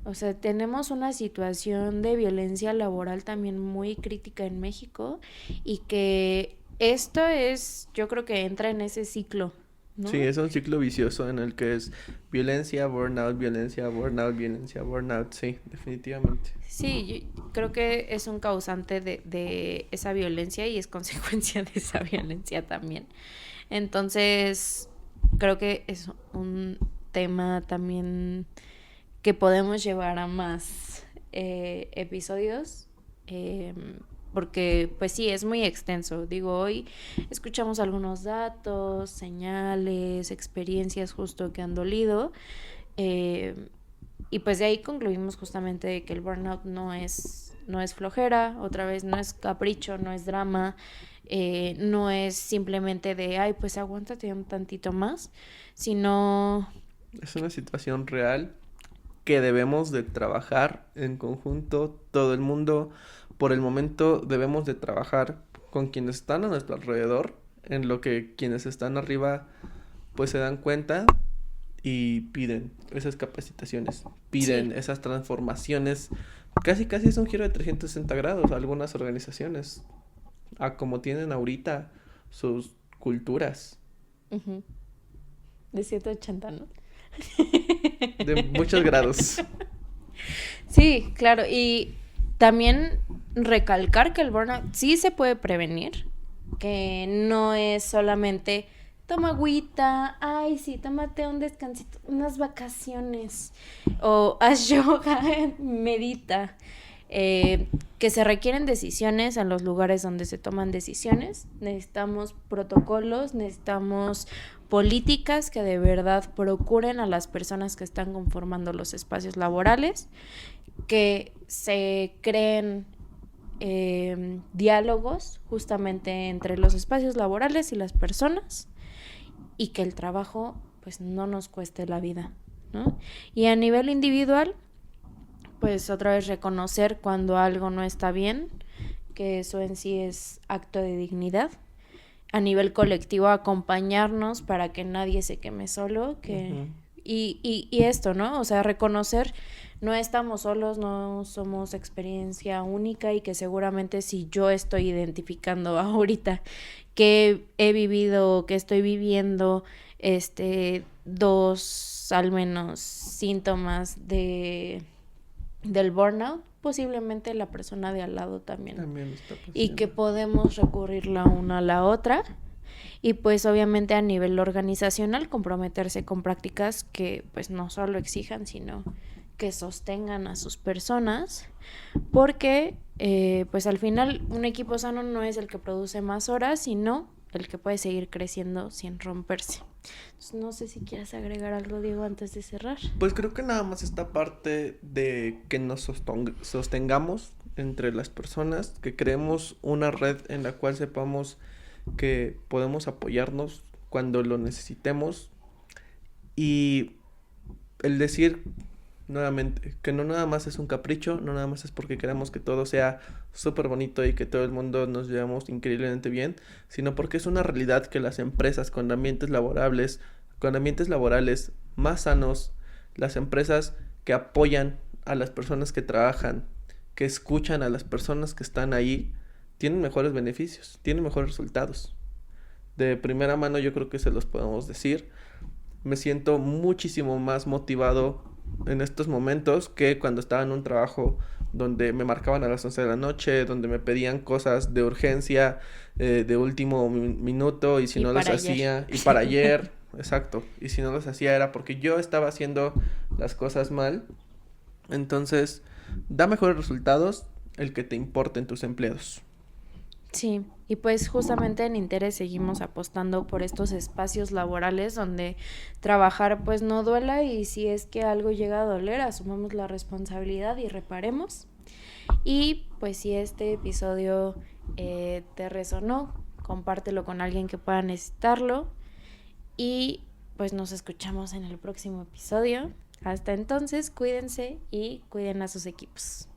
B: O sea, tenemos una situación de violencia laboral también muy crítica en México y que esto es, yo creo que entra en ese ciclo,
A: Sí,
B: ¿no?
A: es un ciclo vicioso en el que es violencia, burnout, violencia, burnout, violencia, burnout. Sí, definitivamente.
B: Sí, yo creo que es un causante de esa violencia y es consecuencia de esa violencia también. Entonces, creo que es un tema también que podemos llevar a más episodios, eh, porque pues sí, es muy extenso. Digo, hoy escuchamos algunos datos, señales, experiencias justo que han dolido, eh, y pues de ahí concluimos justamente de que el burnout no es flojera, otra vez no es capricho, no es drama, no es simplemente de, ay, pues aguántate un tantito más, sino
A: Es una situación real que debemos de trabajar en conjunto, todo el mundo. Por el momento debemos de trabajar con quienes están a nuestro alrededor, en lo que quienes están arriba pues se dan cuenta y piden esas capacitaciones, piden
B: sí.
A: esas transformaciones. Casi casi es un giro de 360 grados a algunas organizaciones, a como tienen ahorita sus culturas
B: Uh-huh. De 180, ¿no?
A: de muchos grados.
B: Sí, claro. Y también recalcar que el burnout sí se puede prevenir, que no es solamente toma agüita, ay, sí, tómate un descansito, unas vacaciones, o haz yoga, medita. Que se requieren decisiones en los lugares donde se toman decisiones. Necesitamos protocolos, necesitamos políticas que de verdad procuren a las personas que están conformando los espacios laborales, que se creen diálogos justamente entre los espacios laborales y las personas, y que el trabajo pues no nos cueste la vida, ¿no? Y a nivel individual, pues otra vez reconocer cuando algo no está bien, que eso en sí es acto de dignidad. A nivel colectivo, acompañarnos para que nadie se queme solo, que... Y esto, ¿no? O sea, reconocer, no estamos solos, no somos experiencia única, y que seguramente si yo estoy identificando ahorita que he vivido, que estoy viviendo, dos al menos síntomas del burnout, posiblemente la persona de al lado también
A: está pasando.
B: Y que podemos recurrir la una a la otra. Y pues obviamente a nivel organizacional comprometerse con prácticas que pues no solo exijan, sino que sostengan a sus personas, porque pues al final un equipo sano no es el que produce más horas, sino el que puede seguir creciendo sin romperse. Entonces, no sé si quieres agregar algo, Diego, antes de cerrar.
A: Pues creo que nada más esta parte de que nos sostengamos entre las personas, que creemos una red en la cual sepamos que podemos apoyarnos cuando lo necesitemos, y el decir nuevamente que no nada más es un capricho, no nada más es porque queremos que todo sea súper bonito y que todo el mundo nos llevamos increíblemente bien, sino porque es una realidad que las empresas con ambientes laborales más sanos, las empresas que apoyan a las personas que trabajan, que escuchan a las personas que están ahí, tienen mejores beneficios, tienen mejores resultados. De primera mano yo creo que se los podemos decir. Me siento muchísimo más motivado en estos momentos que cuando estaba en un trabajo donde me marcaban a las 11 de la noche, donde me pedían cosas de urgencia, de último minuto, y si no las hacía, y para ayer, exacto, y si no las hacía era porque yo estaba haciendo las cosas mal. Entonces, da mejores resultados el que te importen tus empleados.
B: Sí, y pues justamente en Interés seguimos apostando por estos espacios laborales donde trabajar pues no duela, y si es que algo llega a doler, asumamos la responsabilidad y reparemos. Y pues si este episodio te resonó, compártelo con alguien que pueda necesitarlo, y pues nos escuchamos en el próximo episodio. Hasta entonces, cuídense y cuiden a sus equipos.